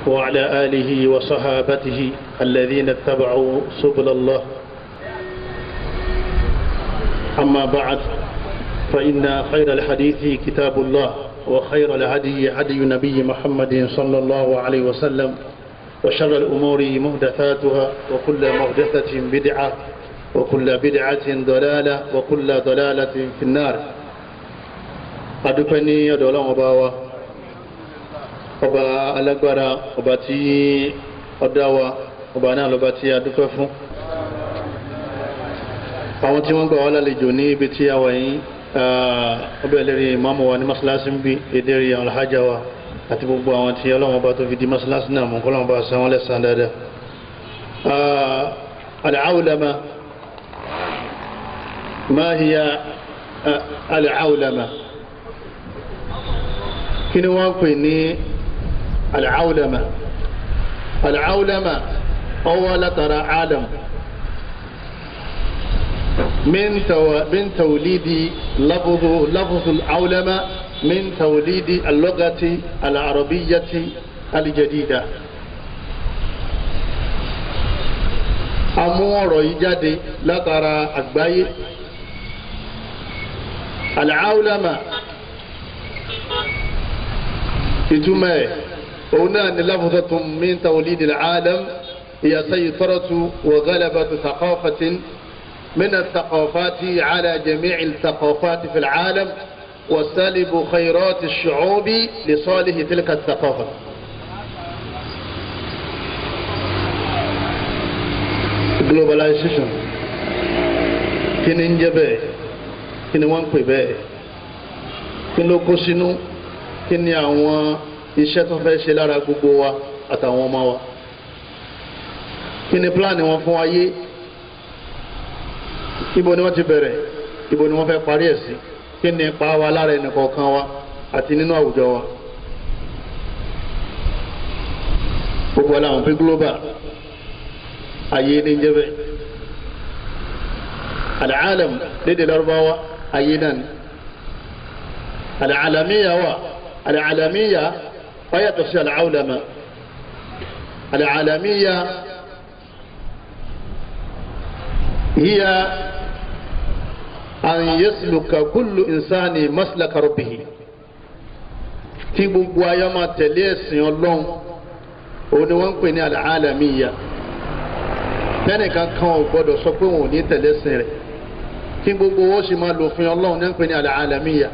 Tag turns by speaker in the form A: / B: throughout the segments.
A: وعلى آله وصحابته الذين اتبعوا سبل الله. أما بعد، فإن خير الحديث كتاب الله، وخير الهدي هدي نبي محمد صلى الله عليه وسلم، وشر الأمور محدثاتها، وكل محدثة بدعة، وكل بدعة ضلالة، وكل ضلالة في النار. أدوكني يدولا وباوا ọba alágbára, ọba tí ó dá wa, ọba náà lọ́ba tí a dúpẹ́ fún. Àwọn tí wọ́n gbà wá lálejò ní ibi tí a wà yìí, ọbẹ̀ lérí ìmáàmù wa ní masalasi ń bí ìdérí alhaja wa àti gbogbo àwọn tí ọlọ́wọ́n bá tó fi di masalasi náà mú kọ́lọ́wọ́n bá san wọ́n lẹ́san dáadáa. Al-awlama, ma hiya al-awlama? Kí ni wọ́n pè ní العولمة؟ العولمة أول ترى عالم من توليد لفظ العولمة من توليد اللغة العربية الجديدة. أمور يجادي لا ترى أكباي. العولمة إتماء هنا لفظة من توليد العالم، هي سيطرة وغلبة ثقافة من الثقافات على جميع الثقافات في العالم، وسلب خيرات الشعوب لصالح تلك الثقافة. Globalization kí ni ń jẹ́ bẹ́ẹ̀? Kí ni wọ́n ń pè bẹ́ẹ̀? Kí ló kó sínú? Kí ni àwọn iṣẹ́ tó fẹ́ ṣe lára gbogbo wa àtàwọn ọmọ wa? Kí ni pílánì wọn fún ayé? Ibo ni wọ́n ti bẹ̀rẹ̀? Ibo ni wọ́n fẹ́ parí ẹ̀ sí? Kí ni ipa wa lára ẹnì kọ̀ọ̀kan wa àti nínú àwùjọ wa? Gbogbo aláwọn pé global ayé ní jẹ́ bẹ́ẹ̀. Al-alam lédè Lárúbáwá ayé náà ni. Al-alamiyya wà. Al-alamiyya fayatọ̀ sí al-awlama. Al-alamiyya hiya an yasluka kullu insani maslaka rabbihi. Tí gbogbo ayé máa tẹ̀lé ẹ̀sìn Ọlọ́run, òun ni wọ́n ń pè ní al-alamiyya. Tẹ́nìkan kan ò gbọ́dọ̀ sọ pé wọn ò ní tẹ̀lé ẹ̀sìn rẹ̀. Tí gbogbo wọn sì máa lò fún Ọlọ́run ní wọ́n ń pè ní al-alamiyya.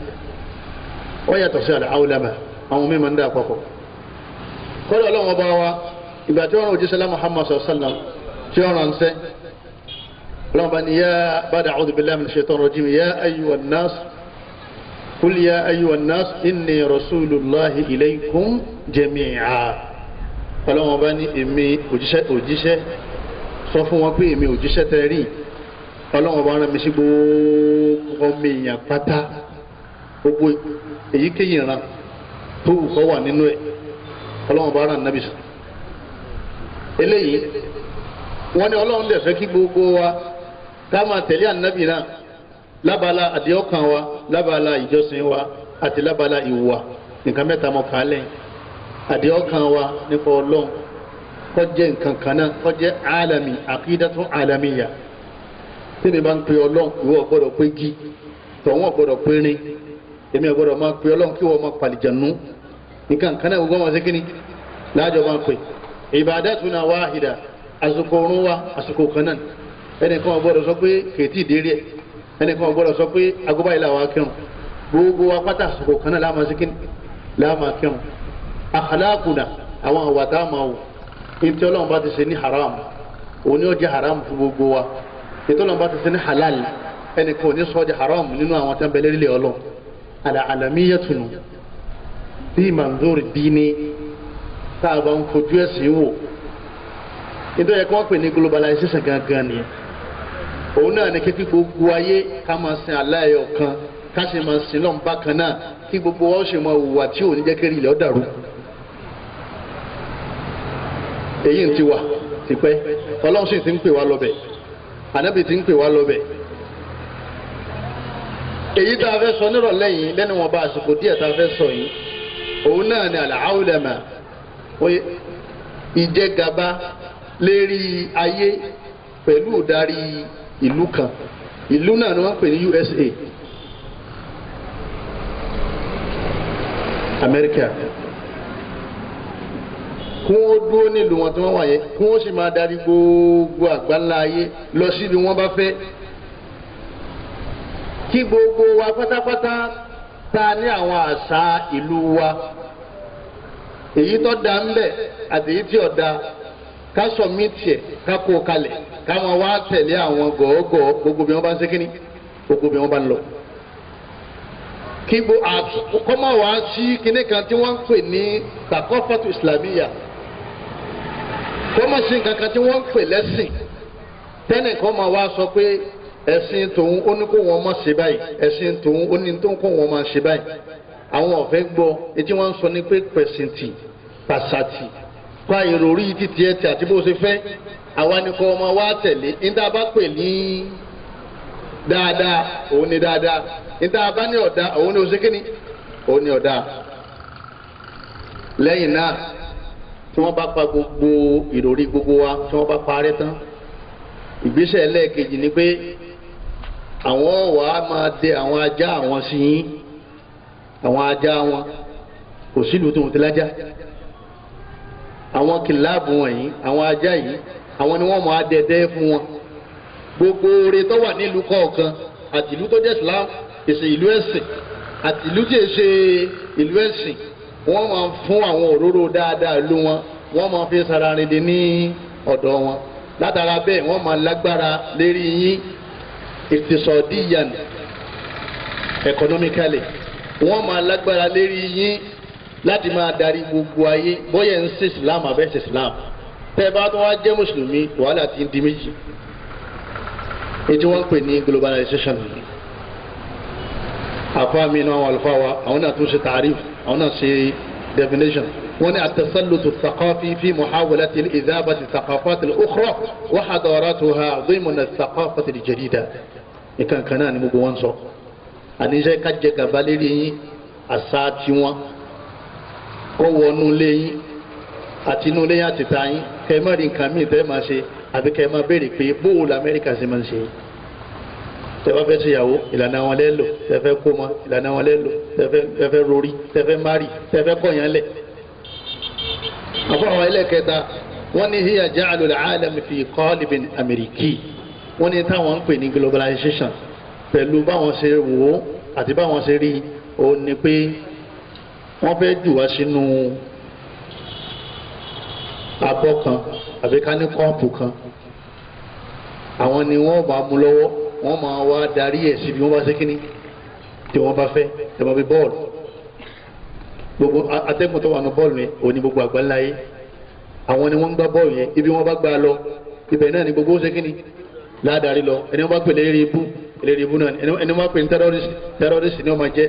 A: Wọ́n yàtọ̀ sí al-awlama, àwọn mímọ̀ ń dá àpapọ̀. Kọ́lọ̀ Ọlọ́run ọba wa, ìgbà tí wọ́n rán òjíṣẹ́ lá Muhammad sallallahu alaihi wasallam tí wọ́n ránṣẹ́, Ọlọ́run bá ní yá ba'da a'udhu billahi minash shaitanir rajim, yá ayyuhan nas, qul yá ayyuhan nas inni rasulullahi ilaykum jami'a. Ọlọ́run bá ní èmi òjíṣẹ́ sọ fún wọn pé èmi òjíṣẹ́ tẹ́ rí. Ọlọ́run bá rán mi sí gbogbo ọmọ èèyàn pátá, gbogbo èyíkéyìí ìran tó wù kó wà nínú ẹ̀, Ọlọ́run bá rán nábì. Eléyìí wọ́n ní Ọlọ́run dẹ̀ fẹ́ kí gbogbo wa ká máa tẹ̀lé ànábì náà lábala àdéhọ́kàn wa, lábala ìjọsìn wa àti lábala ìwà. Nǹkan mẹ́ta mọ̀ kálẹ̀. Àdéhọ́kàn wa nípa Ọlọ́run kó jẹ́ nǹkan kan náà, kó jẹ́ alami, aqidatun alamiyya. Tí mi bá ń pe Ọlọ́run, ìwọ gbọ́dọ̀ pé jí, tọ̀wọ́n gbọ́dọ̀ pé rin, èmi gbọ́dọ̀ máa pe Ọlọ́run kí wọ́n máa pàlìjànú. Nǹkan kan náà gbogbo wọn ṣe kíni láàjọ máa pè. Ibadatuna wahida, àsìkò òrùn wa àsìkò kan náà. Ẹnìkan gbọ́dọ̀ sọ pé kèétí ìdérí ẹ̀, ẹnìkan gbọ́dọ̀ sọ pé agbóbá ìlà wa kírun. Gbogbo wa pátá àsìkò kan náà láàmà sí kíni láàmà kírun. Akhlaquna, àwọn àwàtá máa wò. Ìtí Ọlọ́run bá ti ṣe ní haram, òun ni ó jẹ́ haram fún gbogbo wa. Ìtí Ọlọ́run bá ti ṣe ní halal, ẹnìkan ò ní sọ di haram nínú àwọn tẹ́ ń bẹ lérílẹ̀ Ọlọ́run. Al-alamiyyatun bí manzur dini, tá a bá ń fojú ẹ̀sìn wò. Nítorí ẹ̀kọ́ wọ́n pè ní globalization gangan nìyẹn. Òun náà ní kíkí gbogbo ayé ká máa sin Allah ọ̀kan, ká sì máa sin lọ́n bákan náà, kí gbogbo wa ó sì máa hùwà tí ò ní jẹ́ kéré ilẹ̀ ó dàrú. Èyí ń ti wà tipẹ́, Ọlọ́run sì ti ń pè wá lọ́bẹ̀, Ànábì ti ń pè wá lọ́bẹ̀. Èyí tá a fẹ́ sọ nírọ̀lẹ́ yìí lẹ́nu wọn bá àsìkò díẹ̀ tá a fẹ́ sọ yìí, òun náà ni al-awlama oye ìjẹgàba lérí ayé pẹ̀lú ìdarí ìlú kan ìlú náà ni wọ́n pè ní USA Amẹ́ríkà kí wọ́n dúró nílùú wọn tí wọ́n wà yẹn kí wọ́n sì máa darí gbogbo àgbáńlá ayé lọ síbi wọ́n bá fẹ́ kí gbogbo wa pátápátá ta ní àwọn àṣà ìlú wa èyí tó da ń bẹ àti èyí tí ò da ká sọ mítì ẹ ká kó kalẹ̀ ká máa wá tẹ̀lé àwọn gọ̀ọ́gọ̀ gbogbo bí wọ́n bá ń ṣe kínní gbogbo bí wọ́n bá ń lọ. kí kọ́mọ̀ wá sí kinní kan tí wọ́n ń pè ní takọ́fọ́tù islamiyya kọ́mọ̀ sí nǹkan kan tí wọ́n ń pè lẹ́sìn tẹ́nìkan máa wá sọ pé ẹ̀sìn tòun ó ní kó wọn má ṣe báyìí ẹ̀sìn tòun ó ní tó ń kó wọn má ṣe báyìí àwọn ọ̀fẹ́ gbọ́ etí wọ́n ń sọ ní pé pẹ̀sìntì pàṣàtì pa ìròrí títí ẹ̀ tí àti bó ṣe fẹ́ àwa ni kò ọmọ wa tẹ̀lé níta bá pè ní dáadáa òun ni dáadáa níta bá ní ọ̀dà òun ni oṣù kínní òun ni ọ̀dà lẹ́yìn náà tí wọ́n bá pa gbogbo ìròrí gbogbo wa tí wọ́n bá parẹ́ tán ìgbésẹ̀ ẹlẹ́ẹ̀kejì ni pé àwọn wà á máa dẹ àwọn ajá àwọn sí yín àwọn ajá wọn kò sílùú tó ń tẹ lájá àwọn kìláàbù wọ̀nyí àwọn ajá yìí àwọn ni wọ́n máa dẹdẹ fún wọn gbogbo oore tó wà nílùú kọ̀ọ̀kan àti ìlú tó jẹ́ Islam èsè ìlú ẹ̀sìn àti ìlú tí èsè ìlú ẹ̀sìn wọ́n máa fún àwọn òróró dáadáa ìlú wọn wọ́n máa fi sara rìndín ní ọ̀dọ̀ wọn látara bẹ́ẹ̀ wọ́n máa lágbára lérí yín ìtìsọ̀díyàn economically wọ́n máa lágbára lérí yín láti máa darí gbogbo ayé bóyá ń ṣe Islam abẹ́ ṣe Islam tẹ́ bá tó wá jẹ́ mùsùlùmí wàhálà ti ń di méjì ètí wọ́n ń pè ní globalization àfa mi náà wà lùfà wa àwọn náà tún ṣe tààríf àwọn náà ṣe definition wọ́n ní at-tasallutu ath-thaqafi fi muhawalati idhabati ath-thaqafat al-ukhra wa hadaratuha dhimna ath-thaqafati al-jadida ìkan kan náà ni gbogbo wọn sọ àníṣe ká jẹ gàba lérí yín àṣà tiwọn kó wọnú léyìn àti inú léyìn àti tàyín kẹ má rí nǹkan míì tẹ́ máa ṣe àbí kẹ má béèrè pé bóòlù Amẹ́ríkà ṣe máa ń ṣe tẹ́ bá fẹ́ ṣèyàwó ìlànà wọn lẹ́lò tẹ́ fẹ́ kó mọ ìlànà wọn lẹ́lò tẹ́ fẹ́ rori tẹ́ fẹ́ mari tẹ́ fẹ́ kọ̀yàn lẹ̀. àfọwọ́n ẹlẹ́kẹta wọ́n ní hiya ja'alul alami fi qalibin amẹ́ríkì wọ́n ní táwọn ń pè ní globalization pẹ̀lú báwọn ṣe wò ó àti báwọn ṣe rí ó ní pé wọ́n fẹ́ jù wá sínú abọ́ kan àbí ká ní kọ́ọ̀pù kan àwọn ni wọ́n bá mú lọ́wọ́ wọ́n máa wá darí ẹ̀ síbi wọ́n bá ṣe kíní tí wọ́n bá fẹ́ ẹ̀ máa fi bọ́ọ̀lù gbogbo atẹ́gùn tó wà ní bọ́ọ̀lù yẹn òní gbogbo àgbáńlá yé àwọn ni wọ́n ń gbá bọ́ọ̀lù yẹn ibi wọ́n bá gbá lọ ibẹ̀ náà ni gbogbo ó ṣe kíní ládàrí lọ ẹni wọ́n bá pè lérí ibú náà ẹni wọ́n bá pè ní terrorist ni wọ́n máa jẹ́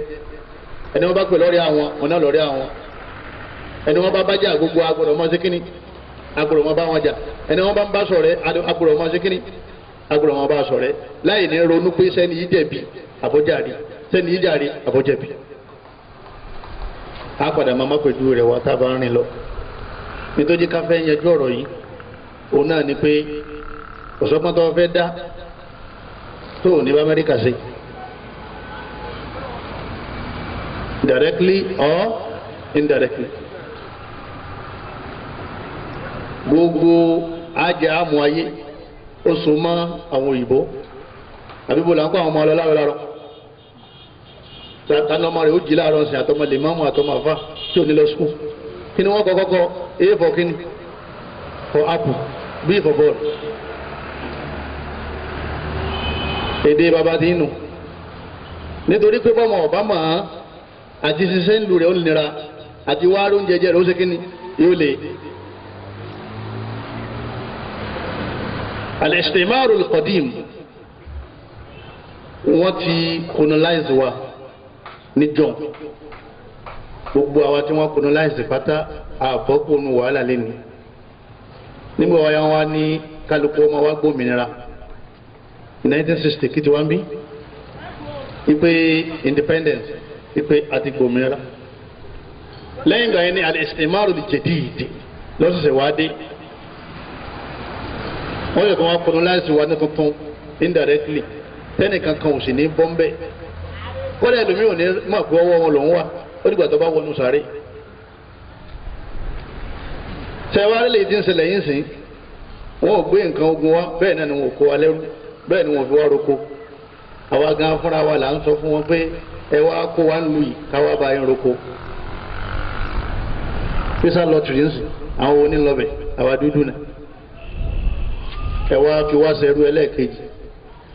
A: ẹni wọ́n bá pè lọ́rẹ́ àwọn ọ̀nà lọ́rẹ́ àwọn ẹni wọ́n bá bá jà gbogbo agbọ̀dọ̀ máa ṣe kíní agbọ̀dọ̀ máa bá wọn jà ẹni wọ́n bá ń bá ṣọ̀rẹ́ agbọ̀dọ̀ máa ṣe kíní agbọ̀dọ̀ máa bá ṣọ̀rẹ́ láì ní ronú pé sẹ́ni yìí jẹ̀bi àbọ̀jàre sẹ́ni yìí jàre àbọ̀jẹ̀bi. a padà máa má pẹ̀lú rẹ̀ wá tá a bá ń rìn lọ nítorí ká fẹ́ yanjú ọ̀rọ̀ yìí òun náà ni pé ọ̀sọ́gbọ́n tó fẹ́ dá tó ní bá Amẹ́ríkà ṣe directly or indirectly gbogbo ajá àmú ayé ó so mọ́ àwọn òyìnbó àbíbò là ń kó àwọn ọmọ ọlọ́lá lọ́rọ́ tani ọmọ rẹ̀ ó jí láàárọ̀ sí àtọmọ lè máàmù àtọmọ àfa tí ò ní lọ sùkúl kí ni wọ́n kọ́ kọ́kọ́ a for kíni for apple b for ball èdè bàbá tí ń nù nítorí pé bọ́mọ ọ̀bá mọ̀ án àti ṣiṣẹ́ ńlù rẹ̀ ó nira àti wá oúnjẹ jẹ́ rẹ̀ ó ṣe kíni yóò lè. al-istimaru al-qadim wọ́n ti colonize wa níjọ́ gbogbo àwa tí wọ́n colonize pátá àbọ̀kùnú wàhálà lẹ́nu nígbà wáyà wa ní kálukú ọmọ wa gbòmìnira 1960 kí ti wá ń bí ipe independence ipe àti gbòmìnira lẹ́yìn ìgbà yẹn ní al-istimaru al-jadid lọ́sọ̀ọ̀sẹ̀ wá dé wọ́n yẹ kó wọ́n colonize wa ní tuntun indirectly tẹ́nìkan kan ò sì ní bọ́m̀bẹ́ kọ́lẹ̀ ẹlòmíì ò ní mọ̀ pé ọwọ́ wọn lòún wà ó dìgbà tó bá wọnú sáré sẹ́wárí lè dín ṣẹlẹ̀ yín sìn wọn ò gbé nǹkan ogun wa bẹ́ẹ̀ náà ni wọn ò kó wa lẹ́rú bẹ́ẹ̀ ni wọn fi wá roko àwa gan fúnra wa là ń sọ fún wọn pé ẹ wá kó wa ń lu yìí káwá bá yín roko fisa lọtìrì ń sìn àwọn onílọbẹ àwa dúdú náà ẹ wá fi wá sẹrú ẹlẹ́ẹ̀kejì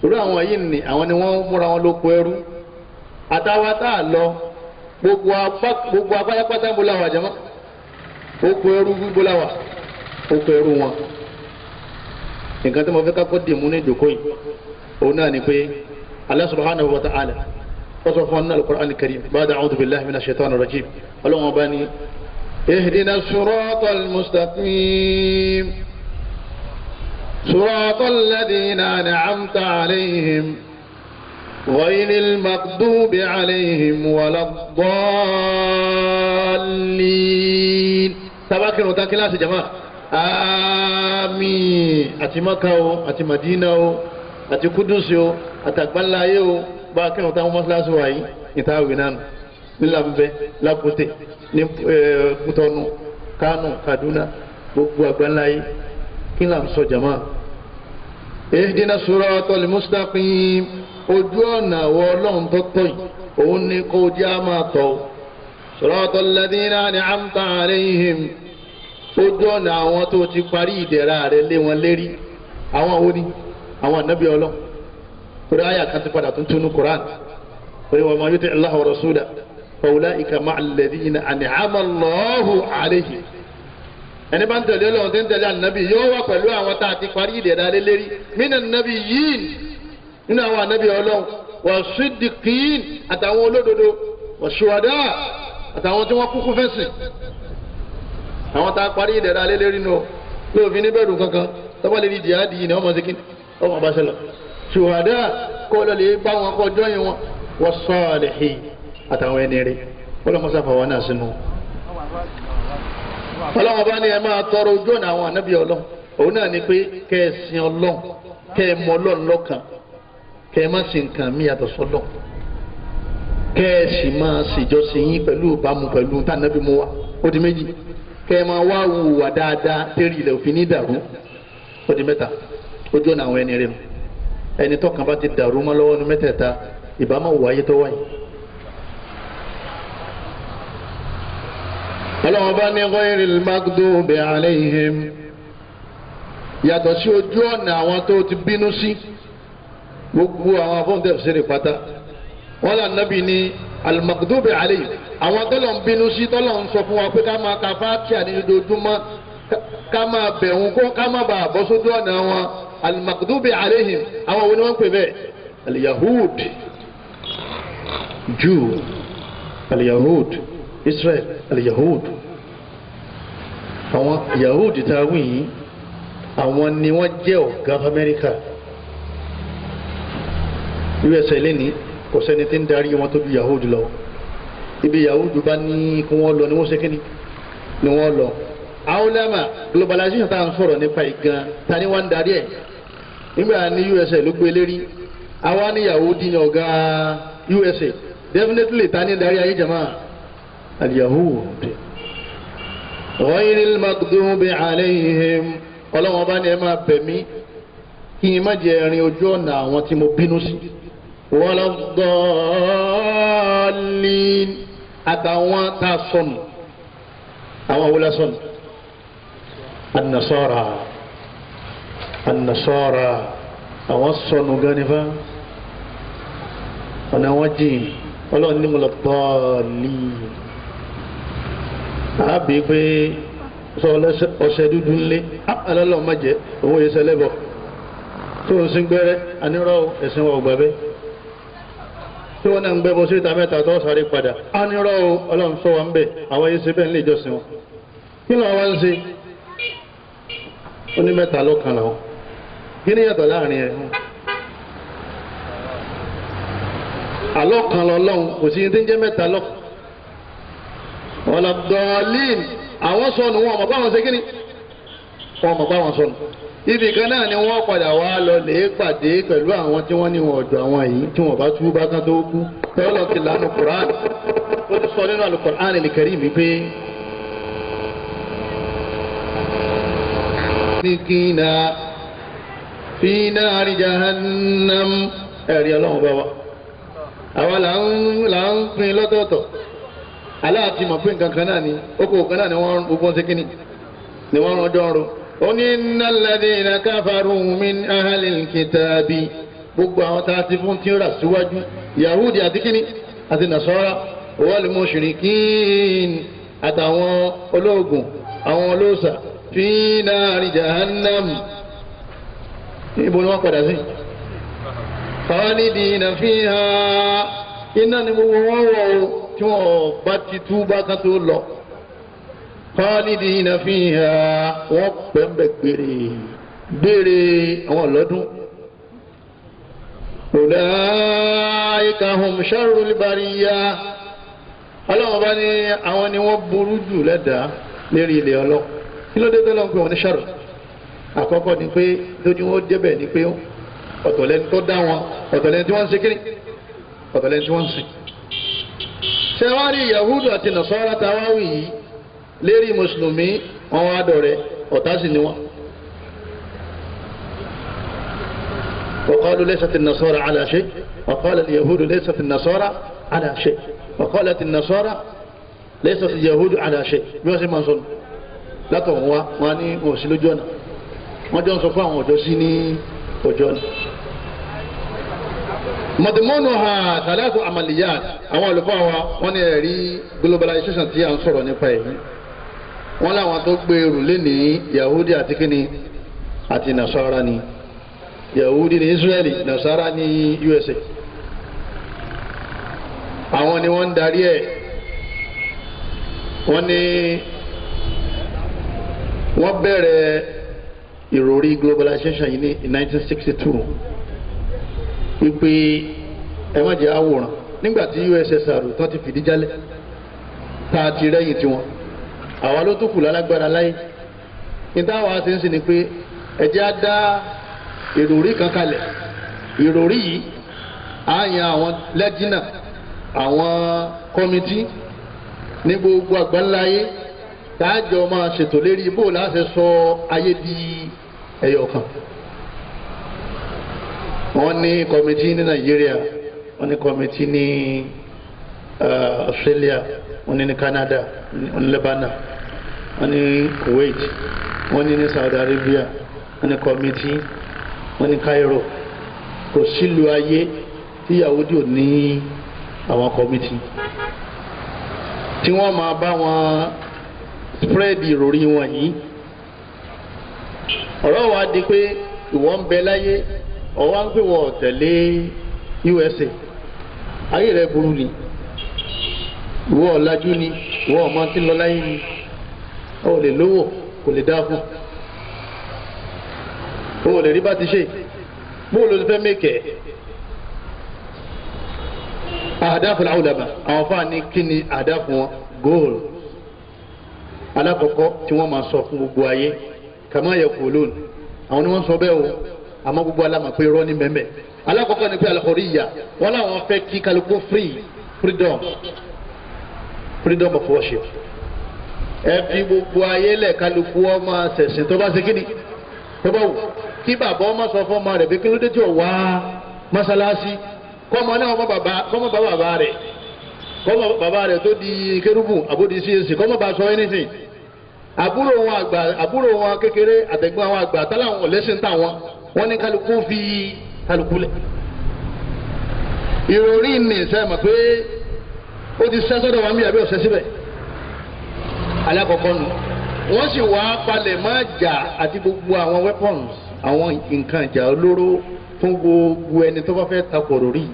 A: irú àwọn yìí ni àwọn ni wọ́n múra wọn lóko ẹrú àtàwọn tá a lọ gbogbo apáyápátá ń bọ̀ láwà jẹ́mọ́ oko ẹrú gbogbo láwà oko ẹrú wọn nǹkan tí mo fẹ́ kákó dì mú ní ìjòkó yìí òun náà ni pé Allah subhanahu wa ta'ala wọ́n sọ fún ọ́nà al-Qur'an al-Karim ba'da a'udhu billahi minash shaitanir rajim ọlọ́wọ́n bá ní ihdina siratal mustaqim siratal ladina an'amta alayhim ghayril maghdubi alayhim waladdallin tabakinu ta kíláàsì jama àmín àti Maka o àti Madina o àti Kudusi o àti àgbáláyé o bá kírun táwọn mọ́sálásí wà yìí ìtawé náà nílànbẹ lápòtẹ ní Kútọ́nù Kánò Kaduna gbogbo àgbáláyé kí là ń sọ jama ihdina siratal mustaqim ojú ọ̀nà àwọn ọlọ́run tó tọ́ yìí òun ni kò jẹ́ àmà tọ́ siratal ladina an'amta alayhim ojú ọ̀nà àwọn tó ti parí ìdẹ̀ra rẹ̀ lé wọn lérí àwọn wo ni àwọn ànábì ọlọ́run torí àyà kan ti padà tún túnú Qur'an orí wa man yuti Allah wa rasulahu fa ulaika ma'al ladina an'ama Allahu alayhim ẹni bá ń tẹ̀lé ọlọ́run tí ń tẹ̀lé ànábì yóò wà pẹ̀lú àwọn tá a ti parí ìdẹ̀ra lé lérí minan nabiyyin nínú àwọn ànábì ọlọ́run wa siddiqin àtàwọn olódodo wa shuhada àtàwọn tí wọ́n kúkú fẹ́sìn àwọn tá a parí ìdẹ̀ra lé lérí nù lóòfin níbẹ̀rù kankan tọ́ba lè di jihadi yìí ni wọ́n mọ̀ sí kí ọmọ bá ṣẹlẹ̀ ṣùwádà kọ́ lọ lè bá wọn kọjọ́ yìí wọn wọ́n salihin àtàwọn ẹni rẹ̀ wọ́n lọ́mọ sáfà wọn náà sínú. ọlọ́wọ́n bá ní ẹ máa tọrọ ojú ọ̀nà àwọn ànábì ọlọ́run òun náà ni pé kẹ́ ẹ sin ọlọ́run kẹ́ ẹ mọ ọlọ́run lọ́kàn kẹ́ ẹ má sin nǹkan mí yàtọ̀ sọ́lọ́ kẹ́ ẹ sì máa ṣèjọsìn yín pẹ̀lú ìbámu pẹ̀lú tànàbí mu wa ó di méjì kẹ́ ẹ máa wá wùwà dáadáa tẹ́rì ilẹ̀ òfin ní dàrú ó di mẹ́ta ojú ọ̀nà àwọn ẹni rẹ̀ ẹni tọ́kàn bá ti dàrú mọ́ lọ́wọ́ ní mẹ́tẹ̀ẹ̀ta ìbámu wáyé tó wáyé. ọlọ́wọ́n bá ní ghayril maghdubi alayhim yàtọ̀ sí ojú ọ̀nà àwọn tó ti bínú sí gbogbo àwọn afọ́ǹtẹ̀ ṣeré pátá wọ́n là nábì ní al-maghdubi alayhim àwọn tọ́lọ̀ ń bínú sí tọ́lọ̀ ń sọ fún wa pé ká máa ka Fátíhà ní ojoojúmọ́ ká máa bẹ̀rù kó ká má bàa bọ́ sójú ọ̀nà wọn al-maghdubi alayhim àwọn wo ni wọ́n ń pè bẹ́ẹ̀ al-yahud Jew al-yahud Israel al-yahud àwọn yahud tá a wí yìí àwọn ni wọ́n jẹ́ ọ̀gá Amẹ́ríkà USA lẹ́ni kò sẹ́ni tí ń darí wọn tó ju yahud lọ ibi yahud bá ní kí wọ́n lọ ni wọ́n ṣe kíni ni wọ́n lọ àwòlámà globalization tá à ń sọ̀rọ̀ nípa ìgan ta ni wọ́n ń darí ẹ̀ nígbà ní USA ló gbé lérí àwa ní yahudi ní ọ̀gá USA definitely ta ni darí ayé jama al-yahud ghayril maghdubi alayhim ọlọ́wọ́n bá ní ẹ máa bẹ̀ mí kí n má jẹ ẹ̀rin ojú ọ̀nà àwọn tí mo bínú sí waladdallin àtàwọn tá a sọnù àwọn wọlé sọnù an-nasara àwọn sọnù ganifa ọ̀nà wọn jìn ọlọ́run ní waladdallin àbí pé sọ ọṣẹ dúdú ńlẹ alálọ́ má jẹ òun yẹ sẹlẹ́bọ̀ tó ń sin gbẹ́rẹ́ anírọ̀ ẹ̀sìn wa ọgbà bẹ́ tí wọ́n náà ń gbẹ́ bọ́ sí ìta mẹ́ta tó sáré padà anírọ̀ ọlọ́run sọ wa ń bẹ̀ àwọn yìí ṣe bẹ́ẹ̀ ń lè jọ́sìn wọn kí ló wá ń ṣe ó ní mẹ́ta lọ́kàn làwọn kí ni yàtọ̀ láàrin ẹ̀ àlọ́kàn lọ́lọ́run kò sí ní tí ń jẹ́ mẹ́ta lọ́kàn wọn wala dhalin àwọn sọnù wọn mọ̀ báwọn ṣe kíni wọn mọ̀ báwọn sọnù ibì kan náà ni wọ́n padà wá lọ lè pàdé pẹ̀lú àwọn tí wọ́n ní wọn ọ̀dọ̀ àwọn yìí tí wọ́n bá tú bá kán tó kú tọ́lọ̀ ti lànà Qur'an ó ti sọ nínú al-Qur'an al-Karim pé sikina fi nari jahannam ẹ̀rí ọlọ́run bá wa àwa là ń pín lọ́tọ̀ọ̀tọ̀ aláàtì mọ̀ pé nǹkan kan náà ni okòwò kan náà ni wọ́n gbogbo ṣe kíni ni wọ́n rán dọ́rùn ó ní innal ladhina kafaru min ahlil kitabi gbogbo àwọn tá a ti fún tí ó rà síwájú yahudi àti kíni àti nasara wal mushrikin àtàwọn ológun àwọn olóòṣà fi nari jahannam ibo ni wọ́n padà sí khalidina fiha iná ni gbogbo wọn wọ̀ tí wọ́n bá ti tú bá kan tó lọ khalidina fiha wọ́n pẹ̀mbẹ̀ gbére àwọn ọlọ́dún ulaika hum sharrul bariyya ọlọ́wọ́n bá ní àwọn ni wọ́n burú jù lẹ́dàá lérí ilẹ̀ ọlọ́ kí ló dé tọ́lọ́ ń pè wọ́n ní sharr àkọ́kọ́ ni pé lójú wọn débẹ̀ ni pé ọ̀tọ̀lẹ́ni tó dá wọn ọ̀tọ̀lẹ́ni tí wọ́n ń ṣe kíni ọ̀tọ̀lẹ́ni tí wọ́n ń sìn. ṣé wàá rí yahudu àti nasara táwáwì yìí lérí mùsùlùmí wọn wá dọ̀rẹ́ ọ̀tá sì ni wọn. وقالوا ليست النصارى على شيء وقال اليهود ليست النصارى على شيء وقالت النصارى ليست اليهود على شيء bí wọ́n ṣe máa ń sọ látọ̀ wọn ní òsì lójú ọ̀nà wọ́n jọ ń sọ fún àwọn ọ̀dọ́ sí ní ojú ọ̀nà. mọ̀tìmọ́nù ha tàlẹ́kù amaliyat àwọn olùkọ́ wa wọ́n ní ẹ̀rí globalization tí a ń sọ̀rọ̀ nípa èyí wọ́n láwọn tó gbé ẹrù lẹ́ni yahudi àti kíni àti nasara ni yahudi ní israeli nasara ní usa àwọn ni wọ́n ń darí ẹ̀ wọ́n ní wọ́n bẹ̀rẹ̀ ìròrí globalization yìí ní 1962 wípé ẹ má jẹ́ àwòrán nígbà tí USSR tó ti fìdí jálẹ̀ tá a ti rẹ́yìn tiwọn àwa ló tó kù lálágbára láyé ní táwa ti ń sìn ni pé ẹ jẹ́ á dá ìròrí kan kalẹ̀ ìròrí yìí á yan àwọn lẹ́jìnà àwọn kọ́mítì ní gbogbo àgbáńláyé táàjọ máa ṣètò lérí ibò láti sọ ayé di ẹyọ kan. wọ́n ní kọ́mítì ní Nàìjíríà wọ́n ní kọ́mítì ní Australia wọ́n ní Canada wọ́n ní Lebanon wọ́n ní Kuwait wọ́n ní Saudi Arabia wọ́n ní kọ́mítì wọ́n ní Cairo kò sílùú ayé tí Yahudi ò ní àwọn kọ́mítì tí wọ́n máa bá wọn spread ìròrí wọn yìí ọ̀rọ̀ wa di pé ìwọ ń bẹ láyé ọ̀wá ń pè wọ́n tẹ̀lé USA ayé rẹ̀ burú ni ìwọ ọ̀làjú ni ìwọ ọmọ tí ń lọ láyé ni ó lè lówó kò lè dá fún ó lè rí bá ti ṣe bó ló ti fẹ́ mẹ́kẹ̀ẹ́ àdáfù làwùlàmà àwọn fáà ní kí ni àdáfù wọn goal alákọ̀ọ́kọ́ tí wọ́n máa sọ fún gbogbo ayé kàmá yẹ kò lónìí àwọn ni wọ́n sọ bẹ́ẹ̀ o àmọ́ gbogbo aláma pé irọ́ ní mẹ́mẹ́ alákọ̀ọ́kọ́ ni pé al-hurriya wọ́n láwọn fẹ́ kí kálukú freedom of worship ẹ fi gbogbo ayé lẹ̀ kálukú wọn máa ṣẹ̀sìn tó bá ṣe kíni tó bá wù kí bàbá ọmọ sọ fún ọmọ rẹ̀ bí kí ló dé tí ò wá mọ́sálásí kọ́mọ náà kọ́mọ bá bàbá rẹ̀ kọ́mọ bàbá rẹ̀ tó di kérúbù àbódi CAC kọ́mọ bá sọ anything àbúrò wọn kékeré àtẹ̀gbọ́n àwọn àgbà táláwọn ọ̀lẹ́sìn táwọn wọ́n ní kálukú fi kálukú lẹ̀. ìròrí ní sẹ́mọ̀ pé ó ti sẹ́sọ́dọ̀ wọn bí àbí ọ̀sẹ̀ síbẹ̀ alákọ̀ọ́kọ́ nù wọ́n sì wá palẹ̀ má jà àti gbogbo àwọn weapons àwọn nǹkan ìjà olóró fún gbogbo ẹni tó bá fẹ́ takòrò rí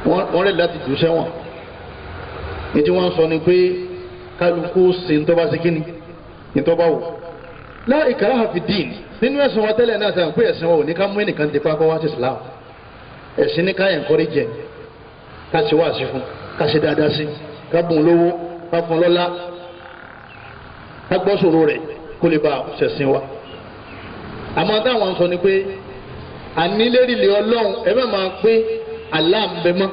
A: wọ́n rẹ̀ láti jù sẹ́wọ̀n ní tí wọ́n sọ ni pé kálukú sí ní tó bá sí kíni ní tó bá wù. la ikraha fi din nínú ẹ̀sìn wọn tẹ́lẹ̀ náà sẹ́wọ̀n pé ẹ̀sìn wọn ò ní ká mú ẹnìkan ti pápá wá sí Islam ẹ̀sìn ní ká encourage ká ṣe wá sí fún ká ṣe dáadáa sí ká bùn lówó ká fún lọ́lá ká gbọ́ sọ̀rọ̀ rẹ̀ kó lè bá ṣẹ̀sìn wa. àmọ́ táwọn sọ ni pé ànílérílẹ̀ ọlọ́run ẹ má máa pé Allah ń bẹ mọ́.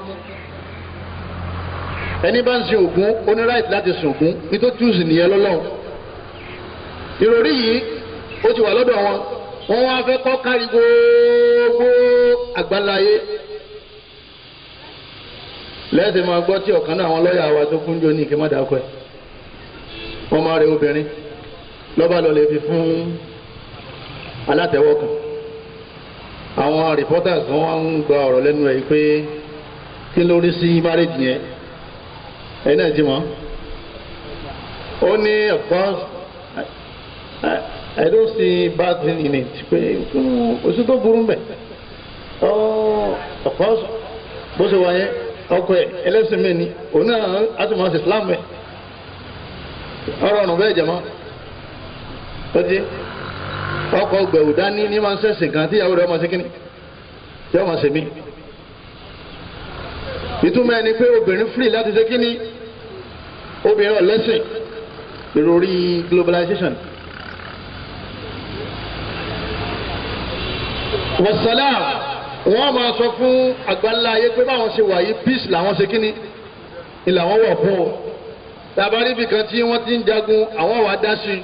A: ẹni bá ń sin Ògún ó ní right láti sin Ògún nítorí túùsì nìyẹn lọ́lọ́run. ìròrí yìí ó ti wà lọ́dọ̀ wọn wọ́n wá fẹ́ kọ́ kárí gbogbo àgbáláyé. lẹ́sẹ̀ máa gbọ́ tí ọ̀kan náà àwọn lọ́ọ̀yà wa tó kúnjó ní kí n má dákọ̀ ẹ̀ wọ́n máa rí obìnrin lọ́ba lọ lè fi fún alátẹ̀wọ́ kan àwọn reporters wọ́n ń gba ọ̀rọ̀ lẹ́nu ẹ̀ pé kí ló rí sí marriage yẹn ẹ̀yin náà jí mọ́ ó ní of course I don't see bad thing in it pé oṣù tó burú mbẹ of course bó ṣe wáyé ọkọ ẹ ẹlẹ́sìn mi ni òun náà á tún máa ṣe Islam ẹ ọ̀rọ̀ ọ̀nà bẹ́ẹ̀ jẹ mọ́ ó di ọkọ gbẹ̀wò dání ní máa ń ṣẹ̀sìn kan tí ìyàwó rẹ̀ máa ṣe kíni tí wọ́n máa ṣe mí. ìtumọ̀ ẹni pé obìnrin free láti ṣe kíni obìnrin ọ̀lẹ́sìn ìròrí globalization. wàsálàm wọ́n máa sọ fún àgbáńlá ayé pé báwọn ṣe wà yìí peace làwọn ṣe kíni ni làwọn wọ̀ fún o. tàbá níbi kan tí wọ́n ti ń jagun àwọn wà dá sí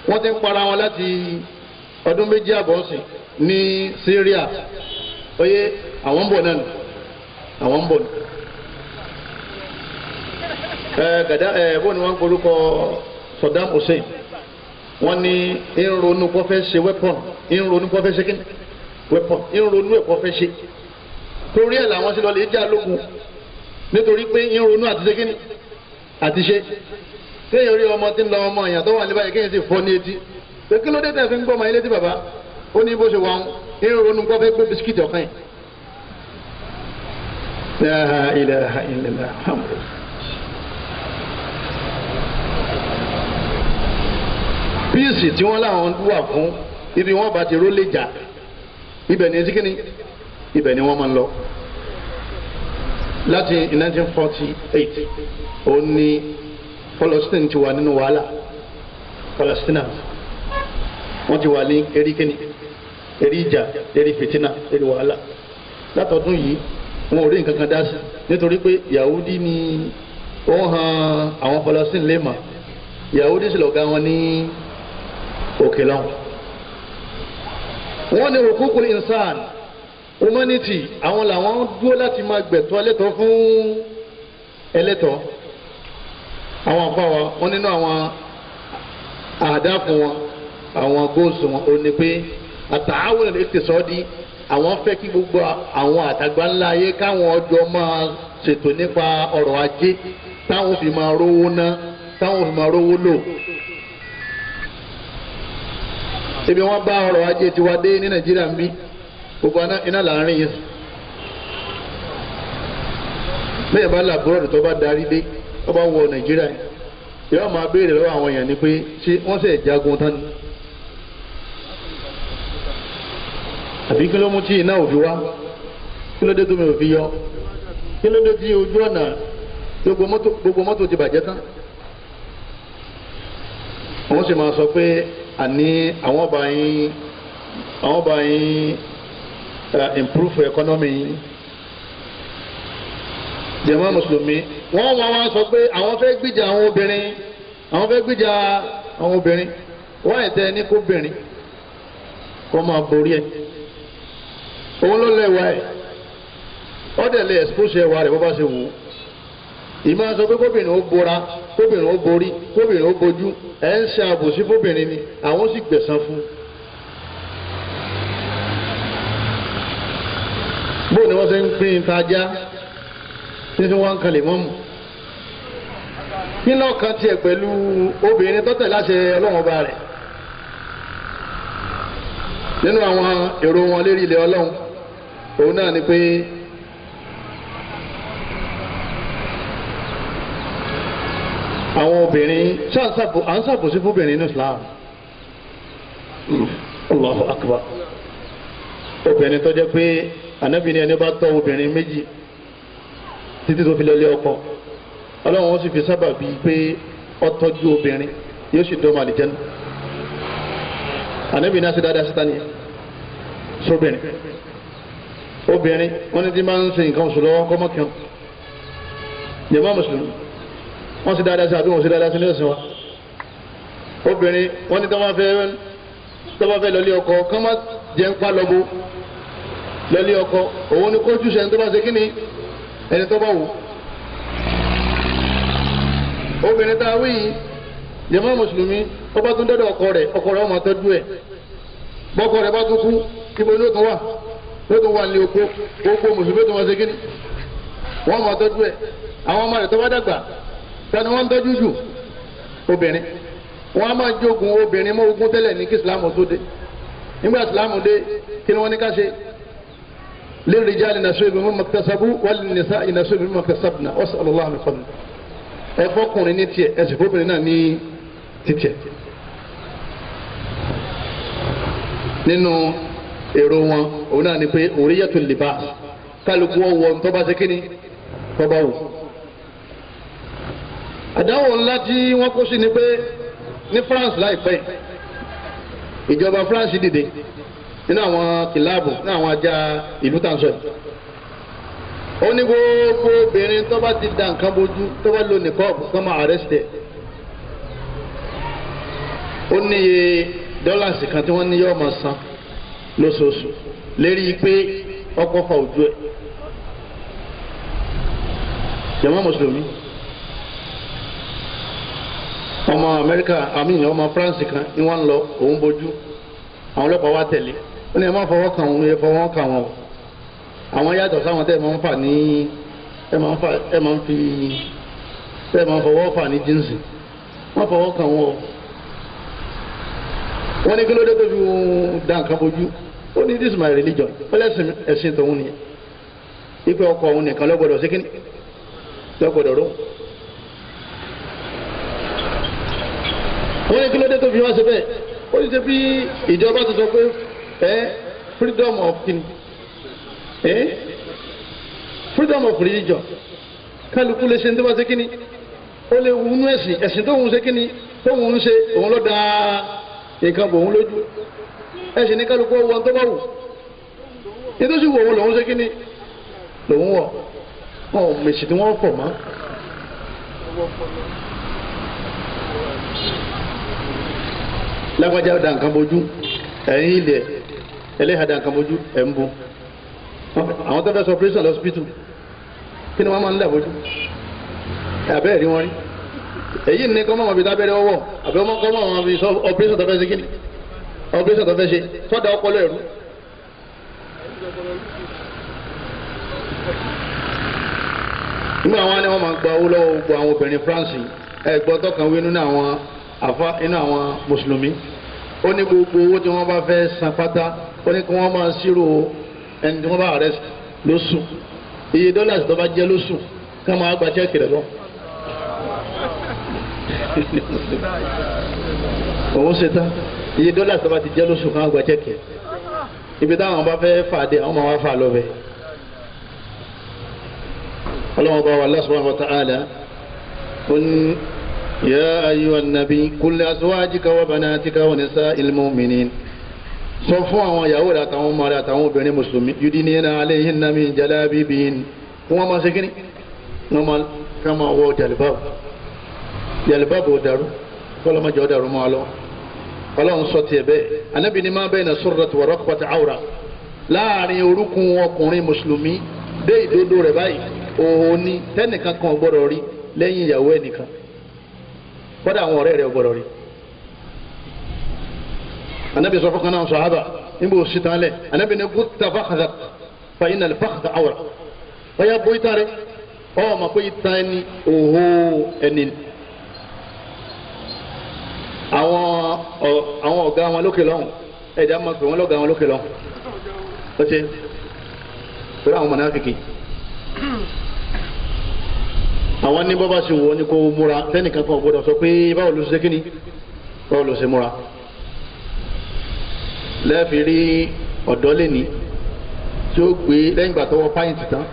A: wọ́n ti ń para wọn láti ọdún méjì àbọ̀ sí ní Syria oyè àwọn ń bọ̀ náà àwọn ń bọ̀ ní. gàdá bó ni wọ́n ń korúkọ Saddam Hussein wọ́n ní ń ronú kó fẹ́ ṣe weapon ń ronú kó fẹ́ ṣe kíni weapon ń ronú ẹ̀ kó fẹ́ ṣe torí ẹ̀ làwọn ti lọ lè já lógun nítorí pé ń ronú àti ṣe kíni àti ṣe kéèyàn rí ọmọ tí ń lọ ọmọ èèyàn tó wà ní báyìí kéèyàn sì fọ́ ní etí pé kí ló dé tẹ̀ fi ń gbọ́ ọmọ ilé tí bàbá ó ní bó ṣe wà ń ronú kó fẹ́ gbé bisikíìtì ọ̀kan yìí. La ilaha illallah Muhammad. píìsì tí wọ́n láwọn wà fún ibi wọ́n bá ti rólé jà ibẹ̀ ní síkíní ibẹ̀ ni wọ́n máa ń lọ. láti 1948 ó ní Palestine ti wà nínú wàhálà Palestinians wọ́n ti wà ní eríkíní erí ìjà erí fìtínà erí wàhálà látọdún yìí wọn ò rí nǹkan kan dá sí nítorí pé Yahudi ni ó hàn àwọn Palestine lè mà Yahudi sì lọ̀gá wọn ní òkè lọ́hùn. wọ́n ní hukukul insan humanity àwọn làwọn dúró láti máa gbẹ̀tọ́ ẹlẹ́tọ́ fún ẹlẹ́tọ́ àwọn àfáwà wọn nínú àwọn àdáàfù wọn àwọn góòsù wọn ò ní pé àtàwọn al-iqtisadi àwọn fẹ́ kí gbogbo àwọn àtàgbà ńlá ayé káwọn ọjọ́ máa ṣètò nípa ọrọ̀ ajé táwọn fi máa rówó ná táwọn fi máa rówó lò. ibi wọn bá ọrọ̀ ajé tiwa dé ní Nàìjíríà ń bí gbogbo iná láàrin yẹn lẹ́yìn bá làbúrọ̀dù tó bá darí dé tó bá wọ Nàìjíríà yóò máa béèrè lọ́wọ́ àwọn èèyàn ni pé ṣé wọ́n ṣe jagun tán ni àbí kí ló mú tí iná òfin wá kí ló dé tó mi ò fi yọ kí ló dé tí ojú ọ̀nà gbogbo mọ́tò ti bàjẹ́ tán wọ́n sì máa sọ pé àní àwọn bá yín improve economy jàmá mùsùlùmí wọ́n wá sọ pé àwọn fẹ́ gbìjà àwọn obìnrin wọ́n ẹ̀tẹ́ ní kóbìnrin kó máa borí ẹ̀ òun ló lẹ́wà ẹ̀ ọ́dẹ̀ lè expose ẹwà rẹ̀ bó bá ṣe wù ú ìmọ̀ sọ pé kóbìnrin ó bora kóbìnrin ó borí kóbìnrin ó bojú ẹ̀ ń ṣe àbòsí fóbìnrin ni àwọn sì gbẹ̀san fún. bó ni wọ́n ṣe ń pín tajá títí wọ́n ń kalẹ̀ mọ́mù kí lọ́ọ̀kan tiẹ̀ pẹ̀lú obìnrin tọ́tẹ̀ láṣẹ ọlọ́run ọba rẹ̀ nínú àwọn èrò wọn lérí ilẹ̀ ọlọ́run òun náà ni pé àwọn obìnrin à ń ṣàbòsí fóbìnrin ní Islam Allahu Akbar obìnrin tó jẹ́ pé Ànábì ní ẹni bá tọ́ obìnrin méjì títí tó fi lọ lé ọkọ ọlọ́run ó sì fi sábà bíi pé ó tọ́jú obìnrin yóò sì dọ́mọ àlìjẹ́nà. ànábì náà ṣe dáadáa síta nìyẹn sóbìnrin obìnrin wọn ní tí máa ń ṣe nǹkan oṣù lọ́wọ́ kọ́mọ́kàn jàmá mùsùlùmí wọ́n ṣe dáadáa sí àbí wọ́n ṣe dáadáa sí ní ẹ̀sìn wa. obìnrin wọn ní tó bá fẹ́ lọlé ọkọ kán má jẹ́ ń pa lọ́bù lọlé ọkọ òun ni kójú sẹ́ni tó bá ṣe kíni ẹni tó bá wù. obìnrin tá a wí yìí jàmá mùsùlùmí ó bá tún dọ́dọ̀ ọkọ rẹ̀ ó máa tọ́jú ẹ̀ bọ́kọ rẹ̀ bá tún kú ibo ni ó tún wà ló tún wà ní oko gbogbo mùsùlùmí tó máa ṣe kíni wọ́n máa tọ́jú ẹ̀ àwọn ọmọ rẹ̀ tó bá dàgbà tani wọ́n ń tọ́jú jù obìnrin wọ́n á máa jogun obìnrin mọ́ ogun tẹ́lẹ̀ ní kí ìsìlámù tó dé nígbà ìsìlámù dé kí ni wọ́n ní ká ṣe lirijali nasibun mimma iktasabu walin-nisa'i nasibun mimma iktasabna was'alallahu min fadlihi ẹ fọkùnrin ní tiẹ̀ ẹ sì fọbìnrin náà ní titiẹ̀. nínú èrò wọn òun náà ni pé òríyàtò libas kálukú ọwọ́ ntọ́ba ṣe kíni tọ́ba wò. àdáwò ńlá tí wọ́n kó sí ni pé ní France láìpẹ́ ìjọba France dìde nínú àwọn kìláàbù nínú àwọn ajá ìlú tàǹsọ̀ yìí. ó ní gbogbo obìnrin tó bá ti da nǹkan bójú tó bá lo nìkọ́ọ̀bù kó máa arrest. ó ní iye dọ́làsì kan tí wọ́n ní yóò máa san lóṣooṣù lérí pé ọkọ̀ fa ojú ẹ̀. jàmá mùsùlùmí ọmọ Amẹ́ríkà ọmọ France kan ni wọ́n ń lọ òun bójú àwọn ọlọ́pàá wá tẹ̀lé ó ní ẹ má fọwọ́ kàn òun ẹ fọwọ́ kàn wọn o àwọn yàtọ̀ sáwọn tẹ́ ẹ máa ń fà ní ẹ máa ń fọwọ́ fà ní jíǹsì wọ́n fọwọ́ kàn wọn o wọ́n ní kí ló dé tó fi dá nǹkan bójú ó ní this is my religion ó lẹ́sìn ẹ̀sìn tòun nìyẹn ipe ọkọ òun nìkan lọ́gbọ̀dọ̀ sí kíní lọ́gbọ̀dọ̀ ró wọ́n ní kí ló dé tó fi wá sí bẹ́ẹ̀ ó ní ṣe bí ìjọba ti sọ pé freedom of kíní freedom of religion kálukú lè ṣe ní tó bá ṣe kíní ó lè wù nú ẹ̀sìn tóun ṣe kíní tóun ń ṣe òun ló dáa nǹkan bò ń lójú ẹsìn ní kálukú wọn tó bá wù nítòsí wò wọn lòun ṣe kíni lòun wọ wọn ò mèsì tí wọn fọ mọ. lágbájá da nǹkan bójú ẹ̀yìn ilẹ̀ ẹlẹ́hà da nǹkan bójú ẹ̀ ń bu àwọn tó fẹ́ sọ operation lọ́sibítù kí ni wọ́n máa ń dà bójú abẹ́ẹ̀ rí wọn rí èyí ní kọ́ mọ́ bí tábẹ́rẹ́ ọwọ́ àbẹ́ ọmọ kọ́ mọ́ bí sọ operation tó fẹ́ ṣe kíni operation tó fẹ́ ṣe sọ́dà ọpọlọ ẹ̀rú. nígbà wọn ni wọ́n máa gba owó lọ́wọ́ gbogbo àwọn obìnrin France ẹ̀gbọ́n tọkàn wí nínú àwọn àfa nínú àwọn mùsùlùmí ó ní gbogbo owó tí wọ́n bá fẹ́ san pátá ó ní kí wọ́n máa ṣírò ẹni tí wọ́n bá arrest lóṣù iye dọ́là tó bá jẹ́ lóṣù ká máa gba chẹ́ẹ̀kì rẹ̀ lọ. òun ṣe tán iye dọ́là tó bá ti jẹ́ lóṣù kan àgbà chẹ́kì ibi táwọn bá fẹ́ fàdé àwọn máa wá fà lọ bẹ́ẹ̀. ọlọ́wọ́n bá wa Allah subhanahu wa ta'ala يا أيها النبي قل لأزواجك وبناتك ونساء المؤمنين sọ fún àwọn ìyàwó rẹ̀ àtàwọn ọmọ rẹ̀ àtàwọn obìnrin mùsùlùmí yudinina alayhinna min jalabibihin wọ́n máa ṣe kíni wọ́n máa ká máa wọ jàlibáàbù ọ̀dàrú kọ́lọ́mọdé ọ̀dàrú máa lọ ọlọ́run sọ tiẹ̀ bẹ́ẹ̀ anábì ní máa bayna surrati wa raqbati awra láàrin orúnkún ọkùnrin mùsùlùmí dé ìdodo rẹ̀ báyìí òun ni tẹ́nìkan kan ò gbọ́dọ̀ rí lẹ́yìn ìyàwó ẹnìkan kọ́dà àwọn ọ̀rẹ́ rẹ̀ ò gbọ́dọ̀ rí. anabi sọ fún náà sahaba níbo sitan lẹ anabi ní gutta fakhdak fa inna al-fakhda awra ọyà bó itan rẹ ọ ma ko itan ni òhó ẹni àwọn ọ̀gá wọn lókè lọ́hùn ẹ̀dá máa pè wọ́n lọ́gá wọn lókè lọ́hùn ó ṣe torí àwọn mọ̀nàfíkì àwọn ní bọ́ bá ṣe wọ́ ní kó múra tẹ́nìkan kan gbọ́dọ̀ sọ pé báwo ló ṣe kíni báwo ló ṣe múra lẹ́ẹ̀fì rí ọ̀dọ́ lẹ́ni tí ó gbé lẹ́yìn ìgbà tó wọ páyìntì tán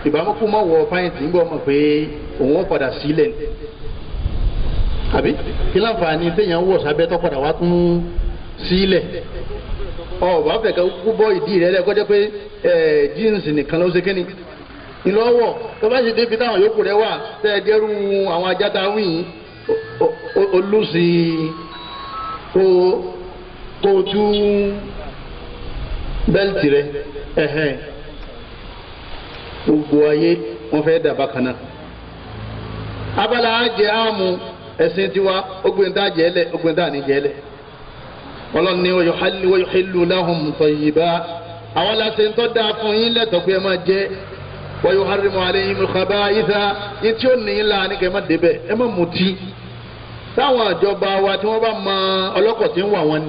A: ìbámu kú mọ́ wọ pàǹtì ńgbọ́ mọ̀ pé òun ó padà sílẹ̀ àbí kí láǹfààní téèyàn wọ̀ sábẹ́ tó padà wá tún sílẹ̀ ọ̀bá fẹ̀ ká kú bọ́ ìdí rẹ̀ lẹ́kọ́jẹ́ pé jíǹsì nìkan ló ṣe kíni ìlọ́wọ́ tó bá ṣe débi táwọn yòókù rẹ̀ wà tẹ́ ẹ jẹ́rú àwọn ajá tá a wí yìí olùsí kó tú bẹ́ẹ̀lì rẹ̀ gbogbo ayé wọ́n fẹ́ dàbà kan náà abala ajẹ́ àmú ẹ̀sìn tiwa ogbenda jẹ́lẹ̀ ogbenda ní jẹ́lẹ̀ ọlọ́ni wa yuhillu lahum tayyiba àwọn aláṣẹ ń tọ́ da fún yín lẹ́tọ̀ọ́ pé ẹ máa jẹ́ wa yuharrimu alayhimul khaba'itha yín tí ó ní í la ní kẹ́ ẹ má débẹ̀ ẹ má mutí táwọn ìjọba wa tí wọ́n bá mọ ọlọ́kọ̀ tí ń wà wọ́n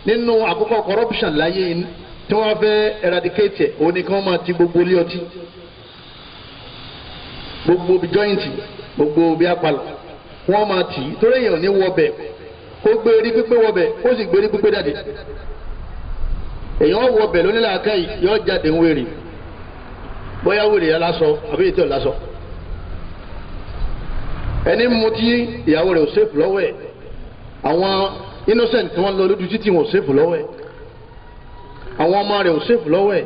A: ni nínú àkókò corruption láyé tí wọ́n fẹ́ eradicate òun ni kí wọ́n máa ti gbogbo ilé ọtí gbogbo joint gbogbo bí apalọ wọ́n máa tì í torí èèyàn ní wọbẹ̀ kó gbé erí pípé wọbẹ̀ kó sì gbé erí pípé jáde èèyàn wọbẹ̀ lónílà akáyì yóò jáde ń wèrè bóyá wèrè yà lásọ àbí ètò lásọ ẹni mutí ìyàwó rẹ̀ ò sèfù lọ́wọ́ ẹ̀ àwọn innocent tí wọ́n lọ lójú títì wọn ò sèfù lọ́wọ́ ẹ̀ àwọn ọmọ rẹ̀ ò sèfù lọ́wọ́ ẹ̀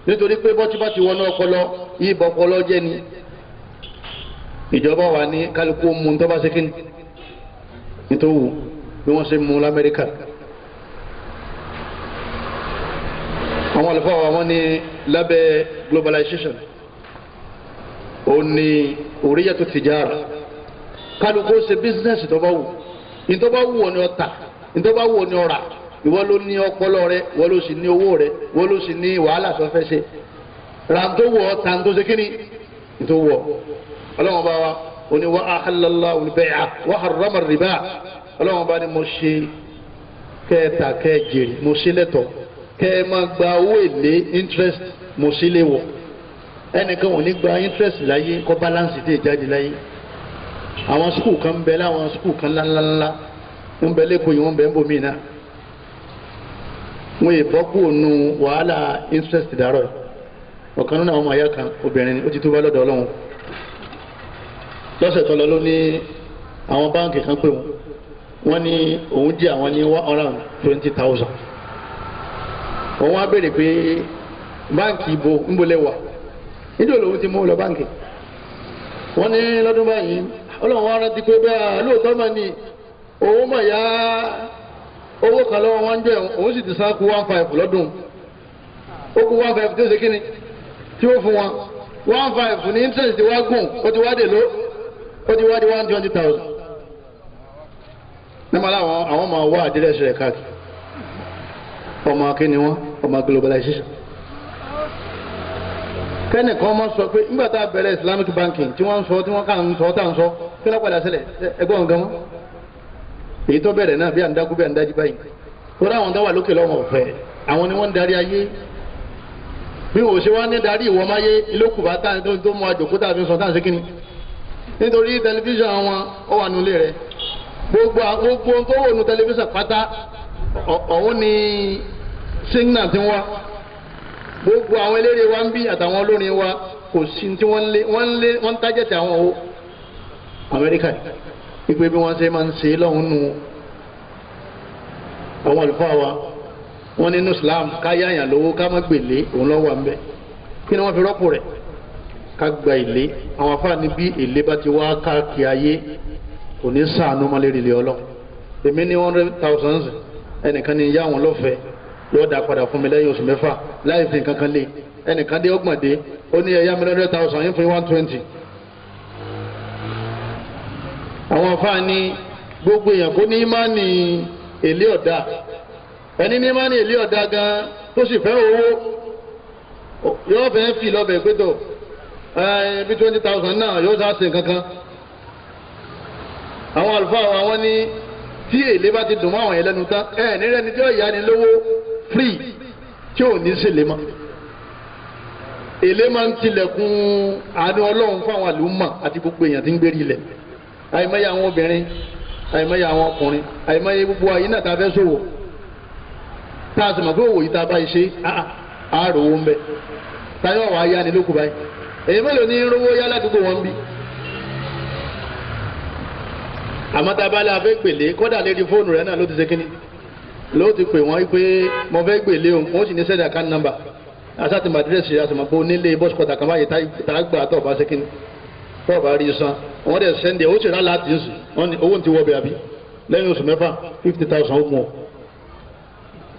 A: nítorí pé bọ́tí bá ti wọnú ọpọlọ yìí bọ́ ọpọlọ jẹ́ ni ìjọba wa ní kálukú mu tó bá ṣe kí ni nítorí bí wọ́n ṣe mú lamẹ́ríkà àwọn àlùfáà wa wọ́n ní lábẹ́ globalization ó ní oríyàtò tìjára kálukú ṣe business tó bá wù nítorí bá wù ọ́ ní ọ̀tà nítorí bá wù ọ́ ní ọ̀rà ìwọ ló ní ọpọlọ rẹ ìwọ ló sì ní owó rẹ ìwọ ló sì ní wàhálà tó fẹ́ ṣe ràǹtó wọ̀ ọ́ tàǹtó ṣe kí ni nítorí wọ̀ ọlọ́wọ́n bá wa oní wa ahallala olùbẹ́yà wa harrama rìbá ọlọ́wọ́n bá ní mo ṣe kẹta kẹjìrì mo ṣe lẹ́tọ̀ kẹ máa gba owó èlé interest mo ṣe lè wọ̀ ẹnìkan ò ní gba interest láyé kọ́ balance dé ìjáde láyé àwọn skul kan ń bẹ láwọn skul kan ńláńláńlá ń bẹ lẹ́kọ̀ọ́ yìí wọ́n bẹ ń bomi náà wọ́n yìí bọ́ kúrò nù wàhálà interest dàrọ̀ ọ̀kan nínú àwọn ọmọ ayá kan obìnrin ni ó ti tó bá lọ́dọ̀ ọlọ́run lọ́sẹ̀ tó lọ ló ní àwọn báńkì kan pé wọ́n ní òun jẹ́ àwọn ní 120,000 òun á béèrè pé báńkì ibo ń bolẹ̀ wà níjọ́ lòun ti mú lọ báńkì wọ́n ní lọ́dún báyìí ọlọ́run wa rántí pé bẹ́ẹ̀ lóòótọ́ máa ní òun mà yá owó kan lọ́wọ́ wọn jẹ́ òun sì ti sá kú 1.5 lọ́dún ó kú 1.5 tó ṣe kí ni tí ó fún wọn 1.5 ní interest ti wá gùn ó ti wá dé ló ó ti wá di 120,000 nígbà láwọn àwọn máa wá àdírẹ́sì rẹ̀ káàkiri ọmọ akíní wọn ọmọ globalization kẹ́nìkan máa sọ pé nígbà tá a bẹ̀rẹ̀ Islamic banking tí wọ́n ń sọ tí wọ́n kàn ń sọ tá à ń sọ kí wọ́n padà sílẹ̀ ẹgbọ́n gan wọn èyí tó bẹ̀rẹ̀ náà bí àǹdákú bí àǹdájí báyìí kódà àwọn tó wà lókè lọ́wọ́ ọ̀fẹ́ àwọn ni wọ́n ń darí ayé bí wò ṣe wá ní darí ìwọ máyé ilókùbá tá tó mú àjòkó tá a fi sọ tá à ń ṣe kíni nítorí tẹlifíṣàn wọn ó wà nulẹ̀ rẹ̀ gbogbo tó wò nu tẹlifíṣàn pátá ọ̀hún ni signal ti wá gbogbo àwọn eléré wa ń bí àtàwọn olórin wa kò sí tí wọ́n tájẹ̀tì àwọn o Amẹ́ríkà ìpè bí wọ́n ṣe máa ń ṣe lọ́hùn nù àwọn àlùfáà wa wọ́n nínú Islam ká yáyàn lówó ká má gbèlé òun lọ́wọ́ à ń bẹ̀ kí ni wọ́n fi rọ́pò rẹ̀ ká gba èlé àwọn afáàní bí èlé bá ti wá káàkiri ayé kò ní sàánú má lè rìlẹ̀ ọlọ́ èmi ní 100,000 ẹnìkan ní yá wọn lọ́fẹ̀ẹ́ yóò dá padà fún mi lẹ́yìn oṣù mẹ́fà láì fi nǹkan kan lé ẹnìkan dé ọgbọ̀n dé ó ní ẹ̀yà mi 100,000 yín fún 120. àwọn afáàní gbogbo èèyàn kò ní ìmánì èlé ọ̀dà ẹni ní ìmánì èlé ọ̀dà gan tó sì fẹ́ owó yóò fẹ́ fi lọ́bẹ̀ pé tó bí 20,000 náà yóò sá sí kankan. àwọn àlùfáà wa wọ́n ní tí èlé bá ti dùn mọ́ àwọn yẹn lẹ́nu tán nírẹ́ ni tí ó yá ni lówó free tí ò ní ṣèlè mọ́. èlé máa ń tilẹ̀kùn àánú ọlọ́run fún àwọn àlùmọ̀ àti gbogbo èèyàn tí ń gbérí ilẹ̀. àìmọye àwọn obìnrin àìmọye àwọn ọkùnrin àìmọye gbogbo ayé náà tá a fẹ́ ṣòwò tá a sì mọ̀ pé òwò yìí tá a bá ṣe àárò owó ń bẹ táyọ̀ wà á yá ni lókù báyìí èyí mélòó ní rówó yá ládùúgbò wọn bí. àmọ́ tá a bá lè afẹ́ gbèlé kódà lérí fóònù rẹ̀ náà ló ti ṣe kínní ló ti pè wọ́n pé mo fẹ́ gbèlé o wọ́n sì ní sẹ́dá account number asáti màdírẹ́sì àtìmọ̀pọ̀ onílé bọ́sù kọ́tà kan báyìí tá a gbà tó ọba ṣe kínní tó ọba rí san wọ́n dẹ̀ sẹ́ndẹ̀ ó sì rà láti ń sùn wọ́n ní owó ti wọ́ bẹ̀ àbí lẹ́yìn oṣù mẹ́fà 50,000 ó mú ọ.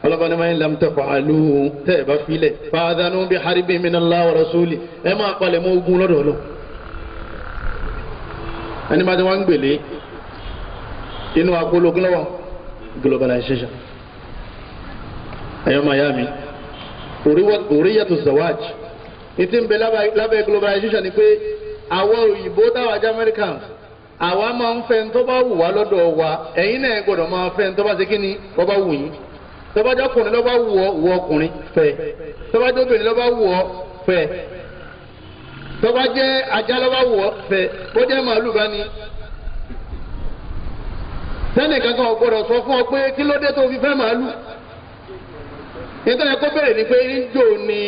A: ọlọ́bàá máa ń lam taf'alu tẹ́ ẹ bá filẹ̀ fa'adhanu bi harbin minallahi wa rasuli ẹ máa palẹ̀ mọ́ ogun lọ́dọ̀ ọlọ́ ẹni máa ti wá ń gbèlé inú agológun lọ́wọ́ globalization ẹ̀yọ́ miami oríyàtò zawaj ìtì ń bẹ lábẹ́ globalization ni pé àwọn òyìnbó táwọn ajá Americans àwa máa ń fẹ́ tó bá wù wá lọ́dọ̀ wa ẹ̀yin náà gbọ́dọ̀ máa fẹ́ tó bá ṣe kí ni tó bá wù yín tó bá jẹ́ ọkùnrin ló bá wù ọ́ wù ọkùnrin fẹ́ tó bá jẹ́ obìnrin ló bá wù ọ́ fẹ́ tó bá jẹ́ ajá ló bá wù ọ́ fẹ́ bó jẹ́ màálù bá ní. sẹ́ni kankan ò gbọ́dọ̀ sọ fún ọ pé kí ló dé tó fi fẹ́ màálù. nítorí kó bẹ̀rẹ̀ ni pé níjó ni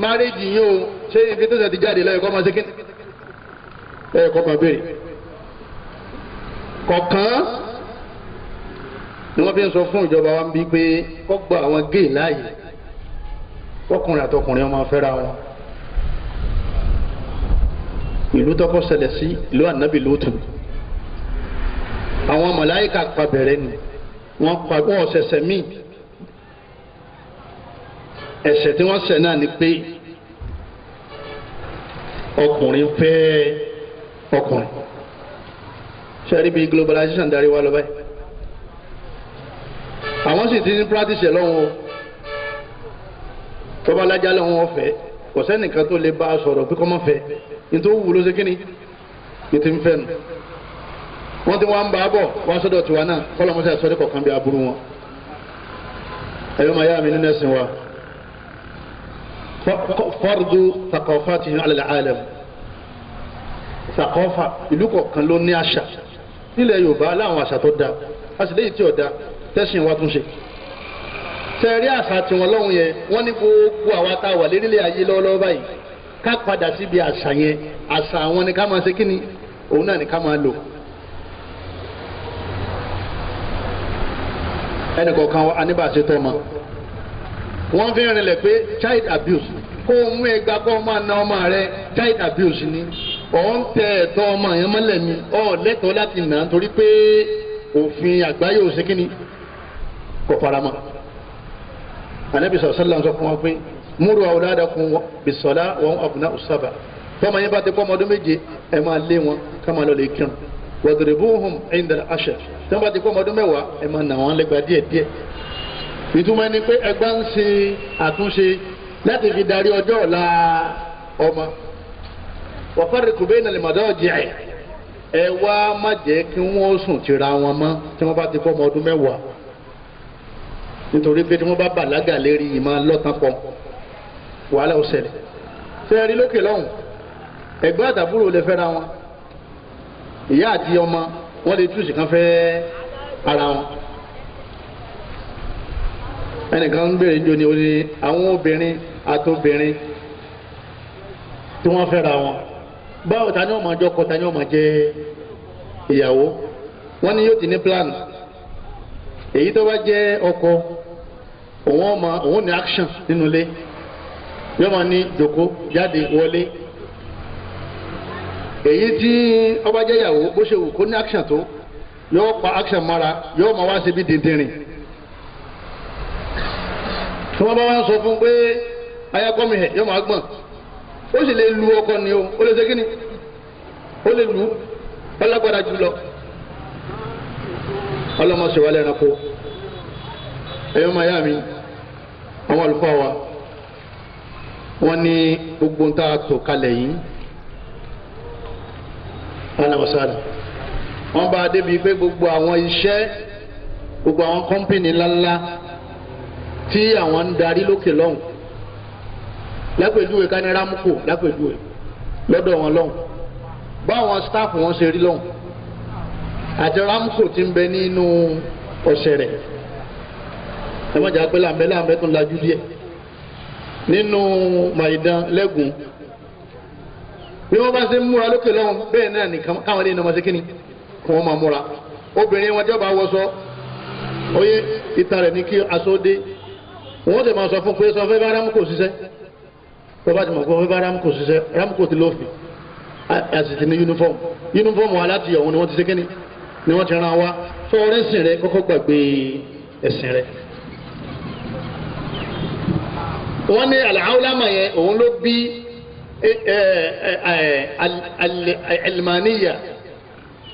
A: márèjì yín o ṣé ibi tó ṣe ti jáde lẹ́yìn kọ́ máa ṣe kí lẹ́yìn kọ́ máa bẹ̀rẹ̀ kọ̀ọ̀kan ni wọ́n fi ń sọ fún ìjọba wa ń bí pé kọ́ gba àwọn géè láàyè ọkùnrin àtọkùnrin ọmọ afẹ́ra wọn. ìlú tọ́kọ́ ṣẹlẹ̀ sí ìlú ànábì lótú àwọn màláíkà pa bẹ̀rẹ̀ ni wọ́n pa wọ́n ọ̀sẹ̀sẹ̀ míì ẹ̀ṣẹ̀ tí wọ́n ṣẹ̀ náà ni pé ọkùnrin fẹ́ ọkùnrin sẹ́rí bíi globalization darí wa lọ báyìí àwọn sì ti ní practice ẹ̀ lọ́wọ́ tọ́ba alájà lọ́wọ́ ọ̀fẹ́ kò sẹ́nìkan tó lè bá a sọ̀rọ̀ pé kọ́ mọ́ fẹ́ nítorí wù ló ṣe kí ni ní ti ń fẹ́ nu wọ́n ti wá ń bá a bọ̀ wá sọ́dọ̀ tiwa náà kọ́lọ́mọṣẹ́ àsọdẹ kọ̀ọ̀kan bí aburú wọn ẹ̀yọ́ máa yá mi nínú ẹ̀sìn wa fardu thaqafatihim ala al-alam thaqafa ìlú kọ̀ọ̀kan ló ní àṣà nílẹ̀ Yorùbá láwọn àṣà tó dáa a sì léyìí tí ò dáa tẹ́sìn wa tún ṣe tẹ̀rí àṣà tiwọn lọ́hùn yẹn wọ́n ní gbogbo àwa tá a wà lérílẹ̀ ayé lọ́wọ́lọ́wọ́ báyìí ká padà síbi àṣà yẹn àṣà àwọn ni ká máa ṣe kíni òun náà ni ká máa lò. ẹnì kọ̀ọ̀kan wa aníbàṣe tọ́ ma wọ́n fi rìnlẹ̀ pé child abuse kó o mú ẹgbà kó o máa na ọmọ rẹ child abuse ni ọ̀ ń tẹ ẹ̀tọ́ ọmọ yẹn mọ́lẹ̀ mi ọ̀ lẹ́tọ̀ọ́ láti nà án torí pé òfin àgbáyé ò ṣe kíni kò faramọ́. Ànábì sallallahu sọ fún wa pé múru awladakum bis-sala wa hum abna'u sab'a tọ́mọ yẹn bá ti pọ́ ọmọ ọdún méje ẹ máa lé wọn ká máa lọ lè kírun wadribuhum 'inda al-'ashr tọ́mọ bá ti pọ́ ọmọ ọdún mẹ́wàá ẹ máa nà wọ́n lẹ́gbàá díẹ̀díẹ̀. ìtumọ̀ ẹni pé ẹgbẹ́ ń ṣe àtúnṣe láti fi darí ọjọ́ ọ̀la ọmọ wa farriqu bayna al-madaji' ẹ wá má jẹ́ kí wọ́n sùn tira wọn mọ́ tí wọ́n bá ti pọ́ ọmọ ọdún mẹ́wàá nítorí pé tí wọ́n bá bàlágà lérí ìmọ̀ lọ́tàn pọ̀ wàhálà ó ṣẹlẹ̀ fẹ́ẹ́ rí lókè lọ́hùn ẹ̀gbọ́n àtàbúrò lè fẹ́ra wọn ìyá àti ọmọ wọn lè túùsì kan fẹ́ ara wọn ẹnìkan ń béèrè jọ ni ó ní àwọn obìnrin àtobìnrin tí wọ́n fẹ́ra wọn báwo ta ni wọ́n máa jọ ọkọ ta ni wọ́n máa jẹ ìyàwó wọ́n ní yóò ti ní plan èyí tó bá jẹ́ ọkọ òun ní action nínú ilé yóò máa ní jòkó jáde wọlé èyí tí ó bá jẹ́ ìyàwó bó ṣe wù kó ní action tó yóò pa action mọ́ra yóò máa wá sí bí dìndìnrìn tí wọ́n bá wá ń sọ fún pé ayákọ́mi ẹ̀ yóò máa gbọ̀n ó sì lè lu ọkọ ni o ó lè ṣe kíni ó lè lu ọlágbára jùlọ ọlọ́mọṣẹ́wà lẹ́ranko ẹ̀yọ́ máa yá mi àwọn àlùfáà wa wọ́n ní gbogbo ń tá a tò kalẹ̀ yìí alàmọ̀sáàdà wọ́n bá a débi pé gbogbo àwọn iṣẹ́ gbogbo àwọn kọ́mpìnì ńláńlá tí àwọn ń darí lókè lọ́hùn lápèjúwe ká ní rámùkò lápèjúwe lọ́dọ̀ wọn lọ́hùn báwọn staff wọn ṣe rí lọ́hùn àti rámùkò tí ń bẹ nínú ọ̀sẹ̀ rẹ̀ ẹ má jà pé láǹbẹ́ tó ń lajú díẹ̀ nínú Maidan lẹ́gùn bí wọ́n bá ṣe ń múra lókè lọ́hùn bẹ́ẹ̀ náà ní káwọn ilé ìnáwó ṣe kíni kí wọ́n máa múra obìnrin wọn jọba wọṣọ oyè ìta rẹ̀ ní kí aṣọ dé wọ́n sì máa sọ fún pé sọ fẹ́ bá Ramco ṣiṣẹ́ tó bá ti mọ̀ pé fẹ́ bá Ramco ṣiṣẹ́ Ramco ti lófin àti ní yunifọ́ọ̀mù aláti ọ̀hún ni wọ́n ti ṣe kíni ni wọ́n ti ran wa sọ ọ̀rẹ́sìn rẹ kọ́kọ́ gbàgbé ẹ̀sìn rẹ. wọ́n ní al-ulama yẹn òun ló bí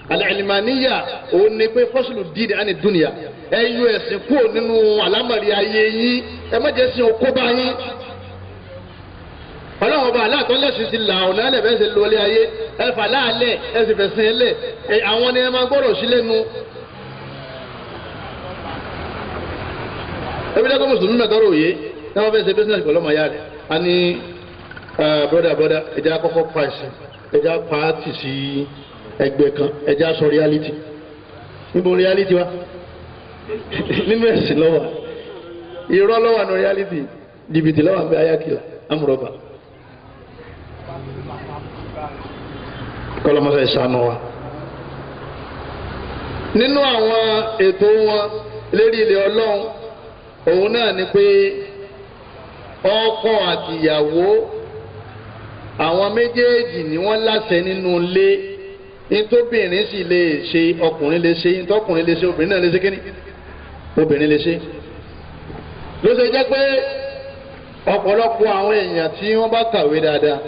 A: al-ilmaniya òun ni pé fọ́sùlù dídì á ní dúnìyà ẹ yọ ẹ̀sìn kúrò nínú àlámọ̀rí ayé yín ẹ má jẹ́ sin okó bá yín. ọlọ́run ọba aláàtọ́ lẹ́sìn ti là ọ̀nà ẹ̀lẹ́ bẹ́ẹ̀ ṣe lọlé ayé ẹ fà láàlẹ̀ ẹ sì fẹ̀sìn ẹlẹ̀ àwọn ni ẹ máa gbọ́dọ̀ sí lẹ́nu. ebi dẹ́gbẹ́ mùsùlùmí mẹ́tọ́rọ̀ òye ní wọ́n fẹ́ ṣe bísíǹnẹ̀sì pẹ̀lú ọmọ ya rẹ̀ a ní broda ẹja kọ́kọ́ pa ẹ̀sìn ẹja pa á tì sí ẹgbẹ́ kan ẹja sọ reality níbo reality wa nínú ẹ̀sìn lọ́wọ́ irọ́ lọ́wọ́ àná reality jìbìtì lọ́wọ́ àgbẹ̀ ayákìlá amúrọ̀bà kọ́lọ́mọsá ìṣàánú wa. nínú àwọn ètò wọn lérí ilé ọlọ́run òun náà ni pé ọkọ àtìyàwó àwọn méjèèjì ni wọ́n láṣẹ nínú ilé nítòbìnrin sì lè ṣe ọkùnrin lè ṣe nítòkùnrin lè ṣe obìnrin náà lè ṣe kíni obìnrin lè ṣe. ló ṣe jẹ́ pé ọ̀pọ̀lọpọ̀ àwọn èèyàn tí wọ́n bá kàwé dáadáa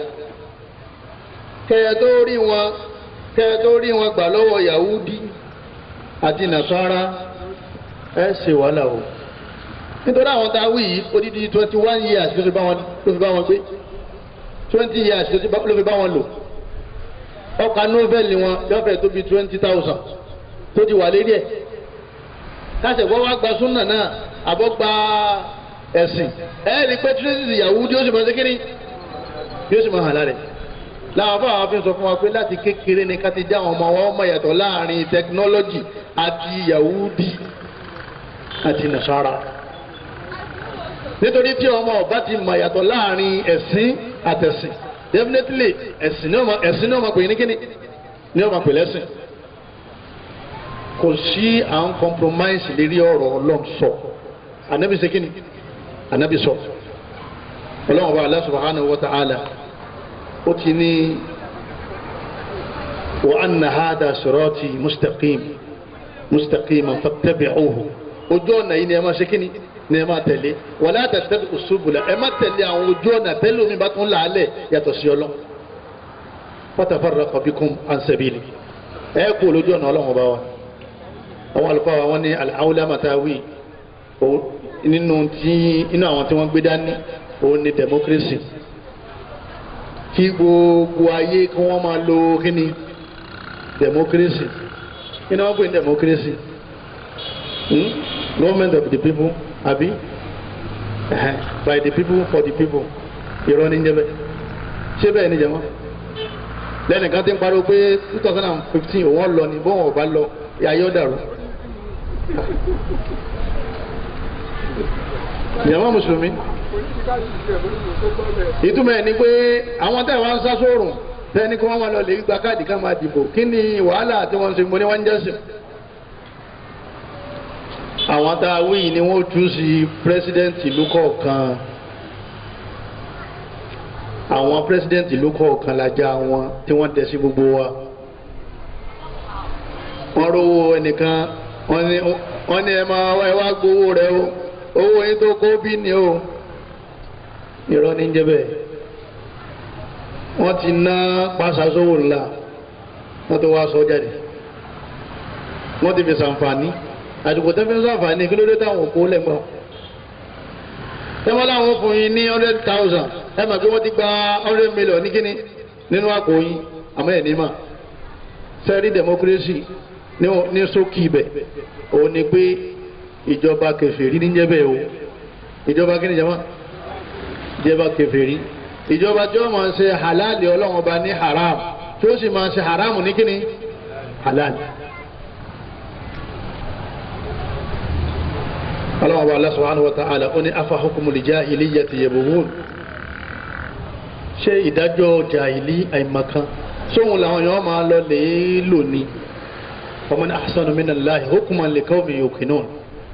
A: kẹ́ẹ̀ tó rí wọn gbà lọ́wọ́ Yahudi àti Nasara ẹ ṣe wàhálà o nítorí àwọn tá a wí yìí odidi 21 years ló fi bá wọn gbé 20 years ló fi bá wọn lò ọkà nọ́vẹ́lì wọn yọ̀fẹ̀ tó bí 20,000 tó ti wà lérí ẹ̀ káṣẹ̀ wọ́n wá gba súnà náà àbọ̀ gba ẹ̀sìn ẹ̀ rí pé tírẹ́sì Yahudi ó sì máa ṣe kíni yóò sì máa hàn lára ẹ̀ láwọn afọ àwọn fi sọ fún wa pé láti kékeré ni ká ti já àwọn ọmọ wa ọmọ yàtọ̀ láàrin tẹkinọ́lọ́jì àti Yahudi àti Nasara nítorí tí ọmọ ọba ti mọ yàtọ̀ láàrin ẹ̀sìn àtẹ̀sìn definitely ẹ̀sìn náà máa pè ní kíni ní ọmọ pè lẹ́sìn kò sí à ń compromise lérí ọ̀rọ̀ Ọlọ́run sọ Ànábì ṣe kíni Ànábì sọ Ọlọ́run ọba Allah subhanahu wa ta'ala ó ti ní wa anna hadha sirati mustaqiman fattabi'uhu ojú ọ̀nà yìí ni ẹ máa ṣe kíni ni ẹ máa tẹ̀lé wala tattabi'u subula ẹ má tẹ̀lé àwọn ojú ọ̀nà tẹ́lẹ̀ omi bá tún làálẹ̀ yàtọ̀ sí Ọlọ́run fatafarraqa bikum an sabili ẹ kú lójú ọ̀nà Ọlọ́run ọba wa àwọn àlùfáà wa wọn ní al-ulama matawi nínú àwọn tí wọ́n gbé dání òun ni democracy kí gbogbo ayé kí wọ́n máa lo kíni democracy kí ni wọ́n pè ní democracy government of the people àbí by the people for the people irọ́ ní jẹ́bẹ̀ ṣé bẹ́ẹ̀ ni jẹ́mọ́ lẹ́nìkan tí ń pariwo pé 2015 òun lọ ní bóun ọba lọ ayé ọ̀dàrú jẹ́mọ́ mùsùlùmí ìtumọ̀ ẹ̀ ni pé àwọn tẹ̀ wọ́n ń sá sóòrùn tẹ́ni kí wọ́n máa lọ lè gba káàdì ká máa dìbò kí ni wàhálà tí wọ́n ń ṣe mo ní wọ́n ń jẹ́sìn. àwọn tá a wí ni wọ́n tú sí pírẹsidẹ́ǹtì ìlú kọ̀ọ̀kan àwọn pírẹsidẹ́ǹtì ìlú kọ̀ọ̀kan lájà wọn tí wọ́n tẹ̀ sí gbogbo wa. wọ́n rówó ẹnìkan wọ́n ní ẹ wá gbowó rẹ o owó yín tó kó bí ni o irọ́ ní jẹ́ bẹ́ẹ̀ wọ́n ti ná pàṣásówò ńlá wọ́n tó wá sọ jáde wọ́n ti fi ṣàǹfààní àdìgbò tó fi ń ṣàǹfààní kí ló dé táwọn òkú lẹ́gbọ̀n tẹ́wọ́n láwọn fún yín ní 100,000 ẹ mà pé wọ́n ti gba 100 million ní kíní nínú àpò yín àmọ́ ẹ̀ ní mà sẹ́rí democracy ní sókè ibẹ̀ òun ni pé ìjọba kèfèrí ní jẹ́ bẹ́ẹ̀ o ìjọba kí ni jẹ́ ìjọba kèfèrí ìjọba tí ó máa ń ṣe halali Ọlọ́run ọba ní haram tí ó sì máa ń ṣe haramu ní kíni halali. Ọlọ́run ọba Allah subhanahu wa ta'ala ó ní afa hukmul jahiliyyati yabghun ṣé ìdájọ́ jàìlí àìmọ̀kan sóhun làwọn èèyàn máa lọ lè lò ní ọmọ ní ahsanu minallahi hukman liqawmin yuqinun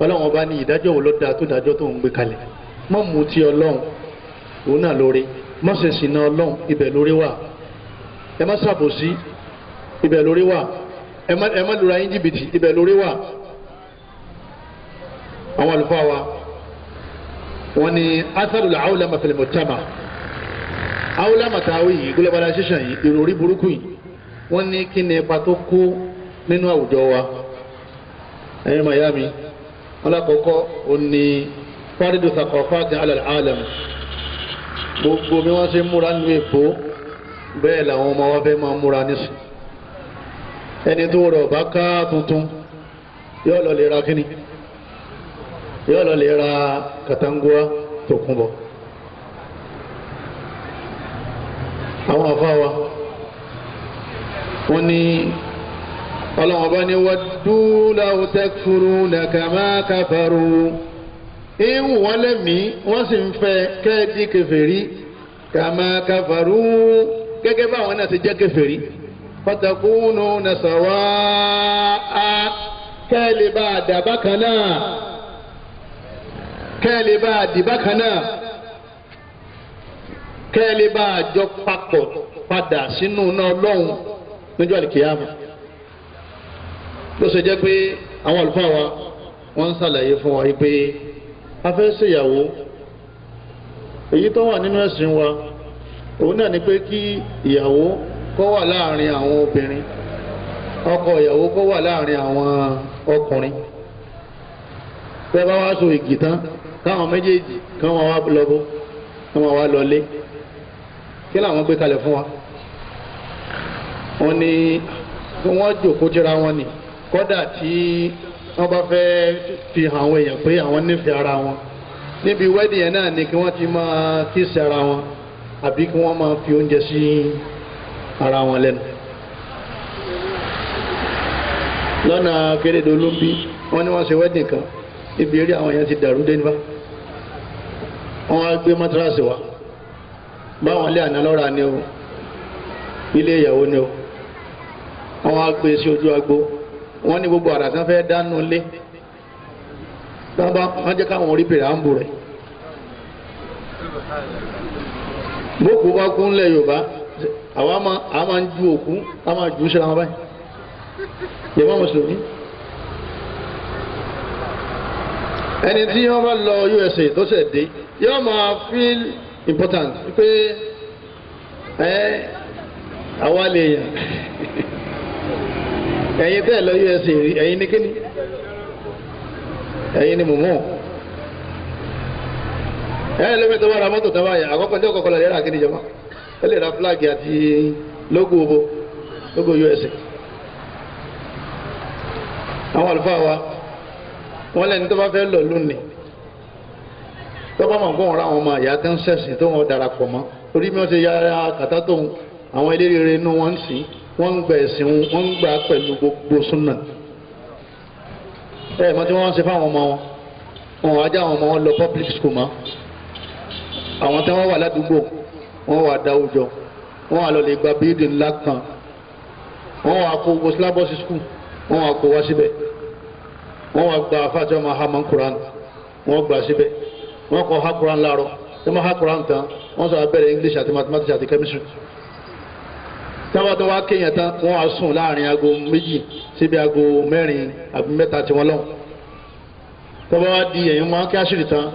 A: ọlọ́run ọba ní ìdájọ́ wo ló dáa tó dájọ́ tó ń gbé kalẹ̀ mọ́ mú ti ọlọ́run òun náà lórí mọ́ ṣe ṣìnà ọlọ́run ibẹ̀ lórí wà ẹ má ṣàbòsí ibẹ̀ lórí wà ẹ má lura yín jìbìtì ibẹ̀ lórí wà. àwọn àlùfáà wa wọ́n ní atharul awlama fil mujtama awlama tàwí yìí globalization yìí ìròrí burúkú yìí wọ́n ní kí ni ipa tó kó nínú àwùjọ wa ẹ̀yin mayami alákọ̀ọ́kọ́ ó ní fárídù thaqafati ala al-alam gbogbo bí wọ́n ṣe múra nínú èkó bẹ́ẹ̀ làwọn ọmọ wa fẹ́ máa múra nísì ẹni tó rọ̀ bá ká tuntun yóò lọ lè ra kíni yóò lọ lè ra katangua tó kún bọ̀ àwọn afáwa wọ́n ní ọlọ́wọ́n bá ní waddu law takfuruna kama kafaru ìwù wọn lẹ́mí wọ́n sì ń fẹ́ kẹ́ẹ̀dì kèfèrí kama kafaru gẹ́gẹ́ bá àwọn náà ti jẹ́ kèfèrí fatakununa sawaa kẹ́ẹ̀lì bá dàbá kan náà kẹ́ẹ̀lì bá dìbá kan náà kẹ́ẹ̀lì bá jọ papọ̀ padà sínú náà lọ́hùn níjọ́ àlìkìyàmù ló ṣe jẹ́ pé àwọn àlùfáà wa wọ́n ń ṣàlàyé fún wa pé a fẹ́ ṣèyàwó èyí tó wà nínú ẹ̀sìn wa òun náà ni pé kí ìyàwó kó wà láàrin àwọn obìnrin ọkọ ìyàwó kó wà láàrin àwọn ọkùnrin tẹ́ bá wá so igi tán káwọn méjèèjì kán wọn wá lọ́bó kán wọn wá lọlé kí làwọn gbé kalẹ̀ fún wa wọ́n ní kí wọ́n jòkó jẹ́ra wọn ni kódà tí wọ́n bá fẹ́ fi hàn àwọn èèyàn pé àwọn nífẹ̀ẹ́ ara wọn níbi wẹ́dì yẹn náà ni kí wọ́n ti máa kíìsì ara wọn àbí kí wọ́n máa fi oúnjẹ sí ara wọn lẹ́nu. lọ́nà Kérédolú bí wọ́n ní wọ́n ṣe wẹ́dì kan ibi eré àwọn èèyàn ti dàrú dé níbà wọ́n á gbé mọ́tírasì wá báwọn ilé àná lọ́ra ni o ilé ìyàwó ni o wọ́n á gbé sí ojú agbo wọ́n ní gbogbo àrà tán fẹ́ dánú lé wọ́n jẹ́ káwọn orí bèrè àǹbù rẹ̀ bókù bá kú ńlẹ̀ Yorùbá àwa máa ń ju òkú a máa jù ú síra wọn báyìí yẹ̀mọ́ mùsùlùmí ẹni tí wọ́n bá lọ USA tó ṣẹ̀ dé yóò máa feel important pé àwa lè yàn ẹ̀yin tẹ́ lọ USA rí ẹ̀yin ní kíni ẹ̀yin ní mọ̀mọ́ lómi tó bá ra mọ́tò tó bá yà àkọ́kọ́ ní ọ̀kọ̀ọ̀kọ̀ lè ra kíni jọba ó lè ra flag àti logo USA àwọn àlùfáà wa wọ́n lẹ́ni tó bá fẹ́ lọ lónìí tó bá mọ̀ gbọ́n ra àwọn ọmọ àyà tó ń ṣẹ̀sìn tó wọn darapọ̀ mọ́ torí bí wọ́n ṣe yára kàtá tó àwọn eléré inú wọn ń sìn wọ́n ń gba ẹ̀sìn wọ́n ń gbà pẹ̀lú gbogbo súnà mọ́ tí wọ́n ń ṣe fáwọn ọmọ wọn wá já àwọn ọmọ wọn lọ public school mọ́ àwọn tí wọ́n wà ládùúgbò wọ́n wà dáwùjọ wọ́n wà lọ lè gba bíìdì ńlá kan wọ́n wà kó gbogbo sílábọ̀sì school wọ́n wà kó wá síbẹ̀ wọ́n wà gba afáàtì ọmọ hamman Quran wọ́n gbà síbẹ̀ wọ́n kọ́ ha Quran láàárọ̀ tí wọ́n ha Quran tán wọ́n sọ abẹ́rẹ́ English àti mathematics àti chemistry táwọn tó wá kéèyàn tán wọ́n á sùn láàrin aago méjì síbi aago mẹ́rin àbí mẹ́ta tí wọ́n lọ́wọ́ tó bá wá di ẹ̀yìn wọn kí àṣírí tán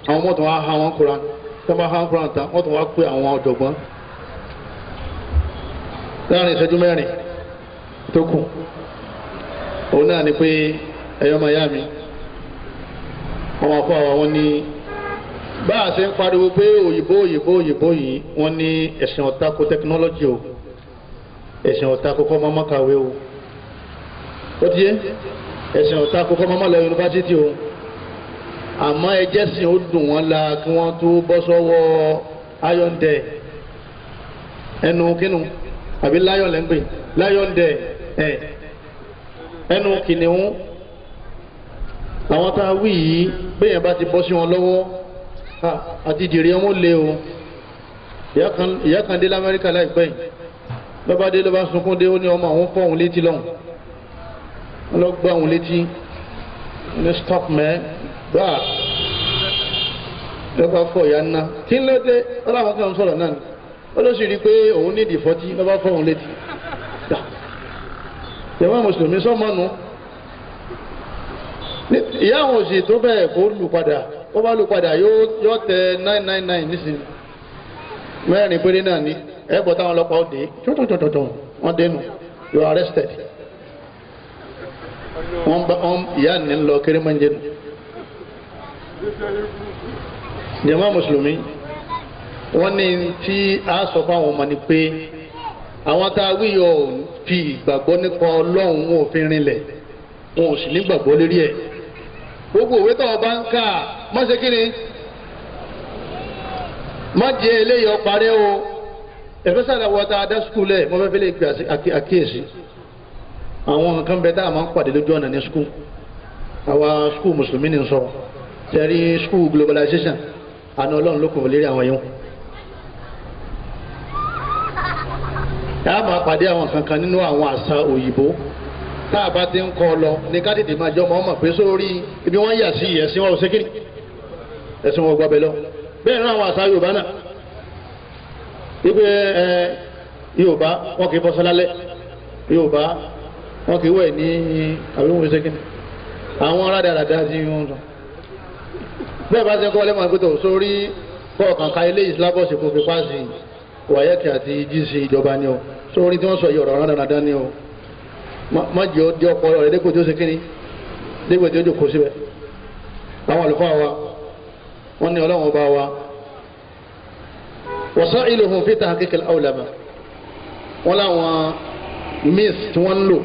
A: àwọn mọ́tò wá ha wọn Quran tó bá ha wọn Quran tán wọ́n tó wá pé àwọn ọ̀jọ̀gbọ́n láàrin ìṣẹ́jú mẹ́rin tó kù òun náà ni pé ẹ̀yọ́ mayami ọmọ akọ àwọn wọn ní bá a ṣe ń pariwo pé òyìnbó yìí wọ́n ní ẹ̀sìn ọ̀tako tẹkinọ́lọ́jì o ẹ̀sìn ọ̀tako kọ́ mọ́mọ́ kàwé o ó ti yé ẹ̀sìn ọ̀tako kọ́ mọ́mọ́ lọ yunifásitì o àmọ́ ẹjẹ́ sìn ó dùn wọ́n la kí wọ́n tó bọ́ sọ́wọ́ ayọ̀ǹdẹ̀ ẹnu kínú àbí láyọ̀n lẹ́ńgbẹ̀ láyọ̀ǹdẹ̀ ẹnu kìnìún àwọn tá a wí yìí bẹ́ẹ̀ bá ti bọ́ sí wọn lọ́wọ́ àti jèrè ọmọ lé o ìyá kan dé l'Amẹ́ríkà láìpẹ́ yìí lọ́ba dé lọ́ba sunkún dé ó ní ọmọ àwọn fọ́ òun létí lọ́hùn wọ́n lọ gbọ́ òun létí ní stop mẹ́ gbáà lọ́ba fọ́ ìyá ńná kí ló dé ọlọ́run kan sọ̀rọ̀ náà ni ó ló sì rí i pé òun ní ìdìfọ́tí lọ́ba fọ́ òun létí ìyàwó mùsùlùmí sọ́mọ́nu ìyá àwọn òsì tó bẹ́ẹ̀ kó lù padà ó bá lù padà yóò tẹ 999 nísìnyí mẹ́rin péré náà ni ẹ̀bọ̀ táwọn ọlọ́pàá ó dé tótótótótó wọ́n dénú you are arrested wọ́n ìyá ní lọ kéré máa ń jẹnu. jàmá mùsùlùmí wọ́n ní tí a sọ fáwọn ọmọ ni pé àwọn tá a wí yọ fi ìgbàgbọ́ nípa ọlọ́run wọn ò fi rinlẹ̀ wọn ò sì ní gbàgbọ́ lérí ẹ̀ gbogbo òwe tó o bá ń kà má ṣe kí ni má jẹ eléyìí ọparẹ́ o ẹ̀fẹ́ sára wọ́ta adá skul ẹ̀ mo fẹ́ fẹ́ lè gbé àkíyèsí àwọn nǹkan bẹ tá a máa ń pàdé lójú ọ̀nà ní skul àwa skul mùsùlùmí ni sọ tẹ̀rí skul globalization àna ọlọ́run ló kò lérí àwọn yẹn. ẹ á máa pàdé àwọn kankan nínú àwọn àṣà òyìnbó tá a bá ti ń kọ́ lọ ní ká tètè máa jọ ọmọ pé sórí ibi wọ́n yà sí ẹ̀sìn wọn ò sékìrì ẹ̀sìn wọn gbàgbé lọ bẹ́ẹ̀ náà àwọn àṣà Yorùbá náà ibi Yorùbá wọn kì í fọṣọ lálẹ́ Yorùbá wọn kì í wẹ̀ ní àbíwọ̀n sékìrì àwọn aládàáda ti ń sọ bẹ́ẹ̀ bá ṣe ń kọ́ lẹ́mọ̀ ìpẹ́tọ̀ sórí kọ̀ọ̀kan ká ilé ìsìlábọ̀sì kò fi páàsì wáyẹ́kì àti jíìsì ìjọba ni o sórí tí wọ́n sọ yìí ọ̀rọ̀ rán ni o má jẹ́ ó di ọpọlọ rẹ̀ dépò tí ó ṣe kíni dépò tí ó jòkó síbẹ̀ àwọn àlùfáà wa wọ́n ní ọlọ́run ọba wa wasailuhum fi tahqiq al-awlama wọ́n láwọn miss tí wọ́n ń lò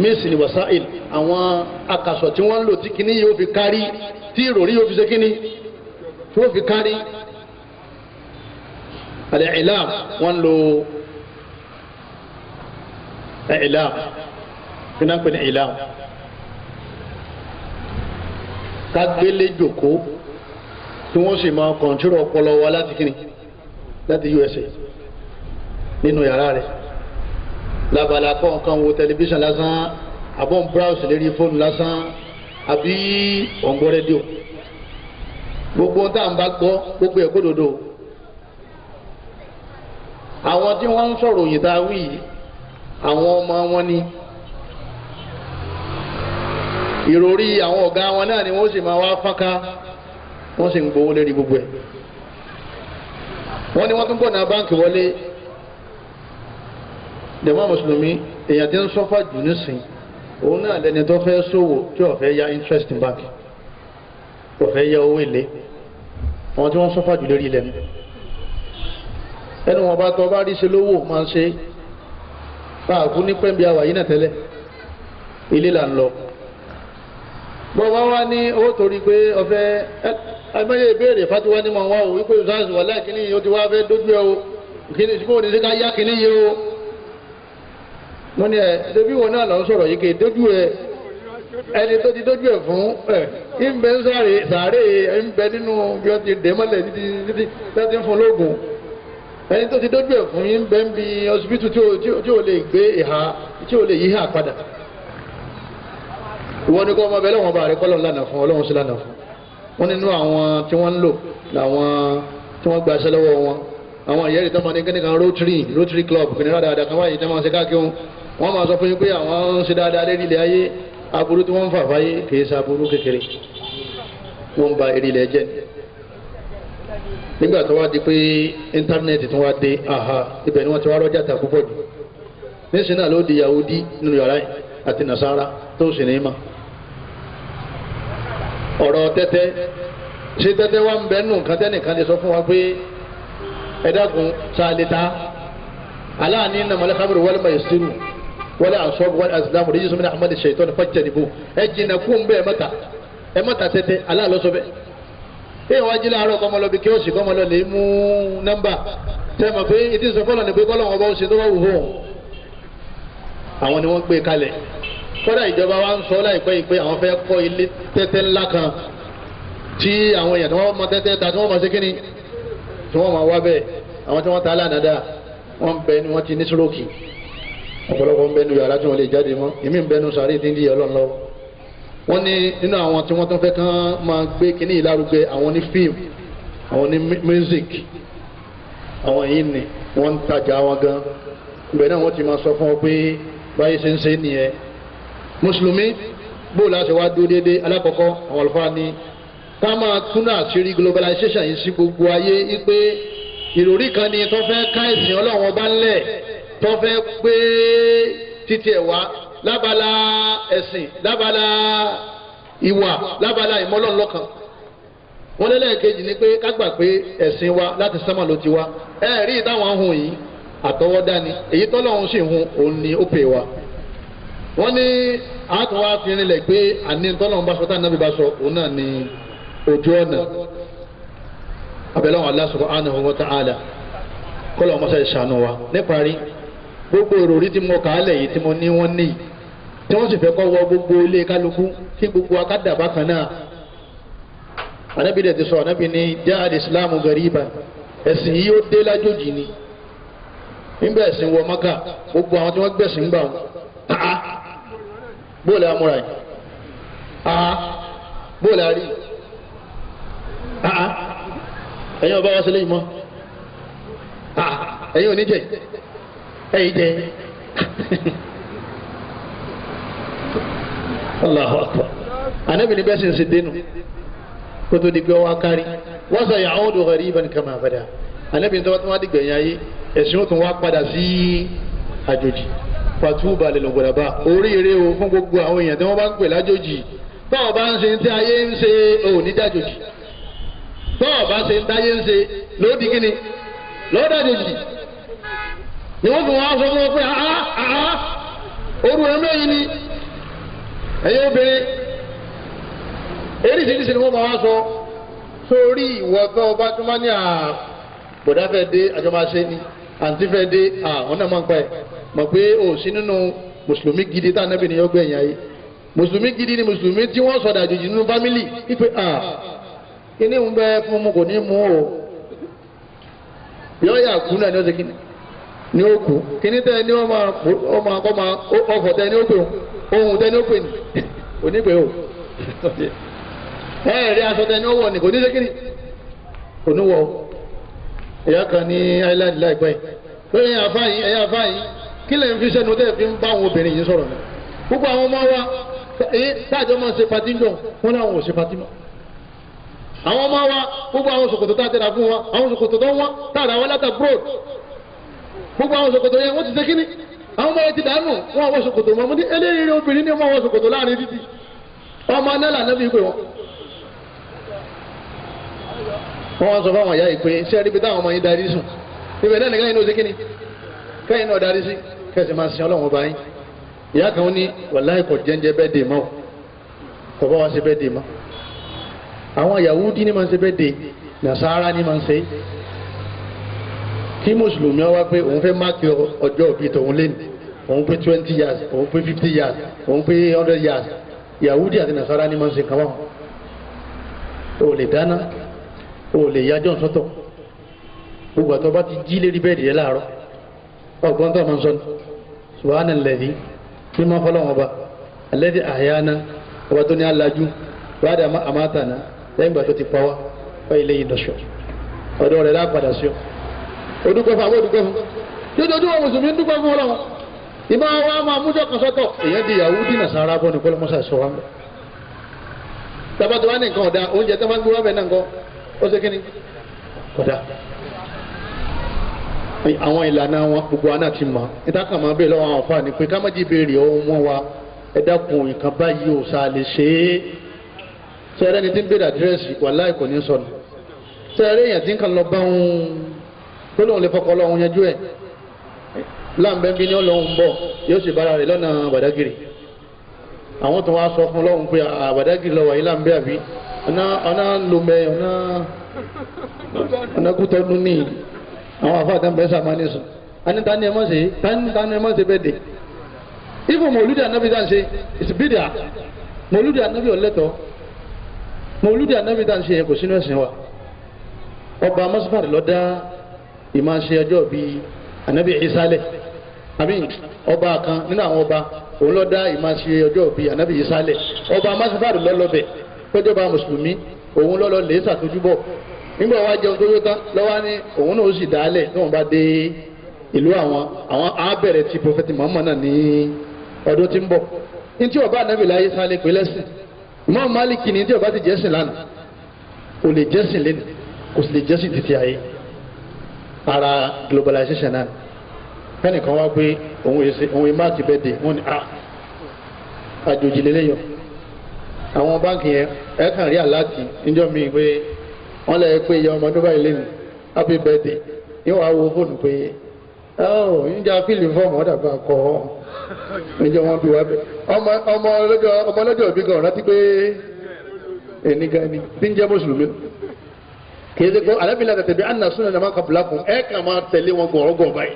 A: miss ni wasail àwọn akasọ̀ tí wọ́n ń lò tí kíní yóò fi kárí tí ìròrí yóò fi ṣe kíní tí yóò fi kárí al-i'lam wọ́n lo i'lam kí náà ń pè ní i'lam kágbélé jòkó tí wọ́n sì máa kọ̀ǹtírò ọpọlọ wa láti kíni láti USA nínú yàrá rẹ̀ labala kọ̀ọ̀kan wo tẹlifíṣàn lásán àbọ̀n browse lérí fóònù lásán àbí ọ̀ngbọ́ rédíò gbogbo tá à ń bá gbọ́ gbogbo ẹ̀ kódodo àwọn tí wọ́n ń sọ̀rọ̀ òyìn tá a wí àwọn ọmọ wọn ni ìròrí àwọn ọ̀gá wọn náà ni wọ́n sì máa wá fọ́nká wọ́n sì ń gbowó lérí gbogbo ẹ̀ wọ́n ní wọ́n tún bọ̀ náà báńkì wọlé dẹ̀mọ́ mùsùlùmí èèyàn tí ń sọ́fà jù nísìn òun náà lẹni tó fẹ́ ṣòwò tí ó fẹ́ ya interest in bank ó fẹ́ ya owó èlé àwọn tí wọ́n sọ́fà jù lérí ilẹ̀ nu ẹnu wọn bá tọ́ bá rí ṣe lówó máa ń ṣe káàkú ní pẹ́ńbí àwà yìí náà tẹ́lẹ̀ ilé là ń lọ bọ́ọ̀ bá wá ní owó torí pé ọ̀fẹ́ ẹgbẹ́yẹ ìbéèrè fatiwa ní ma wá o wípé ìsáàsì wà láì kíní yìí ó ti wá fẹ́ dójú ẹ o kíní ìsìnkú òní sí ká yá kíní yìí o wọ́n ní ẹ̀ débí wọn náà lọ ń sọ̀rọ̀ yìí kì í dójú ẹ ẹni tó ti dójú ẹ fún ẹ ń bẹ ń sàárè ń bẹ nínú bí wọ́n ti dè mọ́lẹ̀ títí láti ń fún lóògùn ẹni tó ti dójú ẹ fún yín bẹ ń bi ọsibítù tí ò lè gbé ìhà tí ò lè yí hà padà ìwọ ni kọ́ ọmọ bẹ́ẹ̀ lọ́wọ́n bá rẹ kọ́lọ́ lánàá fún ọlọ́run sí lánàá fún wọn nínú àwọn tí wọ́n ń lò làwọn tí wọ́n gba aṣẹ́ lọ́wọ́ wọn àwọn ìyẹ́rì tó máa ní kíní kan Rotary Club kìnìún dáadáa kan wáyé tí wọ́n máa ṣe káàkiri wọn máa sọ fún yín pé àwọn ń ṣe dáadáa lérí ilẹ̀ ayé aburú tí wọ́n ń fà fáyé kìí ṣe aburú kékeré wọ́n ń ba eré ilẹ̀ jẹ́ nígbà tó wá di pé íńtánẹ́ẹ̀tì tó wá dé ibẹ̀ ni wọ́n ti wá rọ́jà tà púpọ̀ jù níṣẹ́ náà ló di Yahudi nínú yàrá yìí àti Nasara tó sì ní ma ọ̀rọ̀ tẹ́tẹ́ ṣé tẹ́tẹ́ wá ń bẹ nù nǹkan tẹ́nìkan lè sọ fún wa pé ẹ dákun sáàlẹ́ta aláàní nàmọ́lẹ́ kábírù wọlé mayesiru wọlé asọ́bù wọlé asilamu rèjì sọmọdé ahmed ṣètò ní fàjẹnìbó ẹ jìnnà kú ń bẹ ẹ mọ́ta tẹ́tẹ́ aláàlọ́sọ bẹ ẹ wájú láàárọ̀ kọ́mọlọ́bí kí ó sì kọ́mọlọ́ lè mú nọ́mbà tẹ́mọ̀ pé ìdí sọ́kọ́lọ́ ni pé kọ́lọ́ wọn bá ó ṣe tó bá wù hó àwọn ni wọ́n gbé kalẹ̀ kódà ìjọba wa ń sọ láìpẹ́ yìí pé àwọn fẹ́ kọ́ ilé tẹ́tẹ́ ńlá kan tí àwọn èèyàn tí wọ́n mọ tẹ́tẹ́ ta tí wọ́n mọ sí kíni tí wọ́n máa wá bẹ́ẹ̀ àwọn tí wọ́n ta alánàdá wọ́n bẹ ni wọ́n ti ní stroke ọ̀pọ̀lọpọ̀ ń bẹnu yàrá tí wọ́n lè jáde mọ́ èmi ń bẹnu sàárè tí ń di ọlọ́run lọ́wọ́ wọ́n ní nínú àwọn tí wọ́n tún fẹ́ kán máa gbé kínní ìlárugẹ àwọn ní fíìmù àwọn ní music àwọn yìí ni wọ́n ń tajà wọn gan ibẹ̀ náà wọ́n ti máa sọ fún ọ pé báyìí ṣe ń ṣe nìyẹn mùsùlùmí bóòlù àti wá dúró déédéé alákọ̀ọ́kọ́ àwọn àlùfáà ní ká máa túnà àṣírí globalization yìí sí gbogbo ayé wípé ìròrí kan ni tó fẹ́ ká ìsìn ọlọ́run ọba ńlẹ̀ tó fẹ́ gbé títí ẹ̀ wá lábala ẹ̀sìn lábala ìwà lábala ìmọ̀lọ́nlọ́kan wọ́n lẹ́lẹ́kejì ni pé ká gbà pé ẹ̀sìn wa láti sánmà ló ti wá rí ìdáhùn ahùn yìí àtọwọ́dá ni èyí tọ́lọ́run sì hun òun ni ó pè wá wọ́n ní àtúnwá fi rinlẹ̀ pé àní tọ́lọ́run bá sọ tá nàbí bá sọ òun náà ni ojú ọ̀nà abẹ́lẹ́wọ̀n Allah subhanahu wa ta'ala kọ́lọ̀ ọmọ sẹ́yìn ṣàánú wa níparí gbogbo ìròrí tí mo kà á lẹ̀ yìí tí mo ní wọ́n ní tí wọ́n sì fẹ́ kọ́ wọ gbogbo ilé kálukú kí gbogbo akádàbá kan náà Ànábì dẹ̀ ti sọ Ànábì ní jáde Islam gariban ẹ̀sìn yìí ó dé lájòjì ni nígbà ẹ̀sìn wọ Mákà gbogbo àwọn tí wọ́n gbẹ̀sìn gbà wọn bóòlù amúra yìí bóòlù àrí ẹ̀yin ọba wa sílẹ̀ yìí mọ́ ẹ̀yin ò ní jẹ ẹ̀yin jẹ Allahu Akbar Ànábì ní bẹ́ẹ̀ sì ń ṣe dénú kótó di pé wọ́n kárí wọ́n sọ ya'udu ghariban kama bada Ànábì ní tọ́wọ́ tí wọ́n á dìgbẹ̀yìn ayé ẹ̀sìn ó tún wá padà sí àjòjì fatuba lil ghuraba oríire o fún gbogbo àwọn èèyàn tí wọ́n bá ń pè lájòjì tọ́ọ̀ bá ń ṣe tí ayé ń ṣe òní dájòjì tọ́ọ̀ bá ṣe táyé ń ṣe lódì kíni lọ́dàjòjì ni wọ́n fi wọ́n sọ fún wọn pé orú ẹ̀ mẹ́yìn ni ẹ̀yin obìnrin eríṣiríṣi ni wọ́n máa wá sọ sórí ìwọ tó ọba tó máa ní bọ̀dá fẹ́ dé àjọ máa ṣe ni àǹtí fẹ́ dé àwọn náà máa ń pa ẹ̀ mọ̀ pé o sí nínú mùsùlùmí gidi tá ànábì ni yọ gbẹ̀yìn ayé mùsùlùmí gidi ni mùsùlùmí tí wọ́n sọ̀dà àjòjì nínú fámìlì wípé kíní ń bẹ fún mu kò ní mú o yọ yà kú náà ní ó ṣe kíní ní ó kú kíní tẹ ní ọmọ ọkọ̀ tẹ ní ó pè ohun tẹ ní ó pè ní onípe o ẹ̀ẹ́dẹ́ aṣọ tẹ ní ó wọ̀ ní kò ní ṣe kíní kò ní wọ̀ ìyá kan ní island láìpẹ́ pé ẹ̀yin àfáàyìn kí lè ń fi sẹ́nu tẹ́ fi ń bá àwọn obìnrin yìí sọ̀rọ̀ náà gbogbo àwọn ọmọ wa táàjọ máa ń ṣe patí jọ wọn náà wọn ò ṣe patí mọ́ àwọn ọmọ wa gbogbo àwọn ṣòkòtò tá a tẹ̀ra fún wa àwọn ṣòkòtò tó ń wá táàrà wọn látà broad gbogbo àwọn ṣòkòtò yẹn wọ́n ti ṣe kíní àwọn ọmọ yẹn ti dànù wọn àwọn ṣòkòtò mọ́ mo ní eléyìí obìnrin ní ọmọ àwọn ṣòkòtò láàrin títì ọmọ anáàlà náà fi pè wọn. wọ́n wá sọ fáwọn ìyá yìí pé ṣé ẹ rí bí táwọn ọmọ yín darí sùn ibẹ̀ náà nìkan yín ló ṣe kíni kẹ́yìn náà darí sí kẹ́sì máa sin ọlọ́run ọba yín ìyá kan ní wàláhì kò jẹ́ńjẹ́ bẹ́ẹ̀ dè mọ́ kò bá wa ṣe bẹ́ẹ̀ dè mọ́ àwọn Yahudi ní máa ń ṣe bẹ́ẹ̀ dè Nasara ní máa ń ṣe kí mùsùlùmí wá pé òun fẹ́ máàkì ọjọ́ òbí tòun lé ní òun pé 20 years òun pé 50 years òun pé 100 years Yahudi àti Nasara ní máa ń ṣe kàn wọ́n o lè dáná o lè yájọ́ sọ́tọ̀ gbogbo àtọ́ bá ti jí lérí bẹ́ẹ̀dì yẹn láàárọ̀ ọgbọ́n tó máa ń sọ ní subhana alladhi tí máa fọlọ́ wọn bá alladhi ahyana ọba tó ní alájú ba'da ma amatana lẹ́yìn ìgbà tó ti pa wá wá ilé yìí lọ́sọ̀ ọ̀dọ́ rẹ̀ lápadà sí ọ. o dúpẹ́ fún àwọn òdúpẹ́ fún jójoojúmọ́ mùsùlùmí ń dúpẹ́ fún ọlọ́run ìmọ̀ wa máa mújọ́ kan sọ́tọ̀ èèyàn di Yahudi Nasara bọ́ ní kọ́lọ́mọ́sà sọ wá mẹ́. tabatu wa ní nǹkan ọ̀dà oúnjẹ tó máa ń gbé wá bẹ̀ náà nǹkan ó ṣe kíni kódà àwọn ìlànà wọn gbogbo àná ti mọ ìtàkà máa bèèrè lọ́wọ́ àwọn àǹfààní pé ká má jí béèrè ohun wọn wa ẹ dákun nǹkan báyìí ò sáà lè ṣe é sẹ́rẹ́ ni tí ń béèrè àdírẹ́sì wàláhì kò ní sọnù sẹ́rẹ́ èèyàn tí ń kàn lọ bá òun tó lóun lè fọkọ lọ́hún yanjú ẹ̀ láǹbẹ́ bí ní ọlọ́hún ń bọ̀ yóò sì bára rẹ̀ lọ́nà Badagiri àwọn tó wá sọ fún lọ́hún pé Badagiri lọ́wọ́ yìí láǹbẹ́ àbí ọ̀nà lomẹ́ ọ̀nà kútọ́nù ní àwọn afáàtà ń bẹ sáà ní sùn ani tani ẹ ma ṣe tani ẹ ma ṣe bẹ́ẹ̀ de ifo mọlúdi anabi tá n ṣe ìsibídìá mọlúdi anabi ọlẹtọ mọlúdi anabi tá n ṣe yẹn kò sínú ẹ̀sìn wa ọba masifari lọ dá ìmá ṣe ọjọ́ bíi anabi Ìsálẹ̀ àbí ọba kan nínú àwọn ọba òun ló dá ìmá ṣe ọjọ́ bíi anabi Ìsálẹ̀ ọba masafari lọ́lọ́bẹ̀ péjọba mùsùlùmí òun lọ́lọ́ lè ṣàtúnjúbọ̀ nígbà wàá jẹun tó yó tán lọ́wọ́ ní òun náà ó sì dálẹ̀ tí wọ́n bá dé ìlú àwọn abẹ̀rẹ̀ ti prọfẹ̀tì Muhammad náà ní ọdún tí ń bọ̀ ní tí ọba anabi láyé Sálẹ̀ pé lẹ́sìn Imam Malik ní tí ọba ti jẹ́sìn lánàá kò lè jẹ́sìn lẹ́nu kò sì lè jẹ́sìn títí ayé ara globalization náà fẹ́nìkan wá pé òun yìí máàkì bẹ́ẹ̀ dé wọ́n ní àjòjì lélẹ́yọ̀ àwọn báńkì yẹn ẹ kàn rí àláàtì níjọ́ mi pé wọ́n lè pé ìyá ọmọdé báyìí lẹ́nu happy birthday yóò wá wo fóònù pé níjà fíìlì fọ́ọ̀mù ọ̀dà bá kọ́ níjọ́ wọn bí wá bẹ́ẹ̀ ọmọ ọlọ́jọ́ òbí gan rántí pé ẹnìkan ni tí ń jẹ́ mùsùlùmí kìí ṣe kó alábìlẹ̀ tẹ̀tẹ̀ anna sunan man qablakum ẹ̀ kàn máa tẹ̀lé wọn gọ̀ọ́gọ̀ báyìí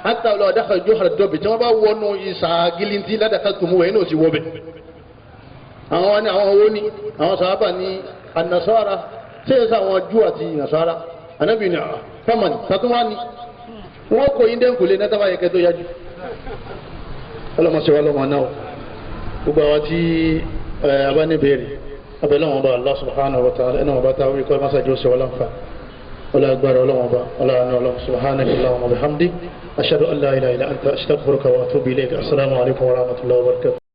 A: hatta law dakhala juhra dọ́bì tí wọ́n bá wọnú ìsà gílíntì ládàkà tó mú wẹ̀ ní òsì wọ́bẹ̀ àwọn wa ni àwọn owó ni àwọn sàábà ni anasara ṣé é sá àwọn jù àti nasara anabi ni fámánì sàtúnwá ni wọ́n kò yín dẹ́kun lé nátàbà yẹ kẹ́tọ́ yájú ọlọ́mọṣẹ́ wa lọ́mọ náà gbogbo àwọn tí abánibẹ̀rẹ̀ abẹ́lẹ́ wọn bá Allah subhanahu wa ta'ala ẹni wọn bá táwọn ikọ́ masájú ṣe wọ́n láǹfà ولا أكبر ولا مبا ولا أنا ولا سبحانك اللهم وبحمدك أشهد أن لا إله إلا أنت أستغفرك وأتوب إليك السلام عليكم ورحمة الله وبركاته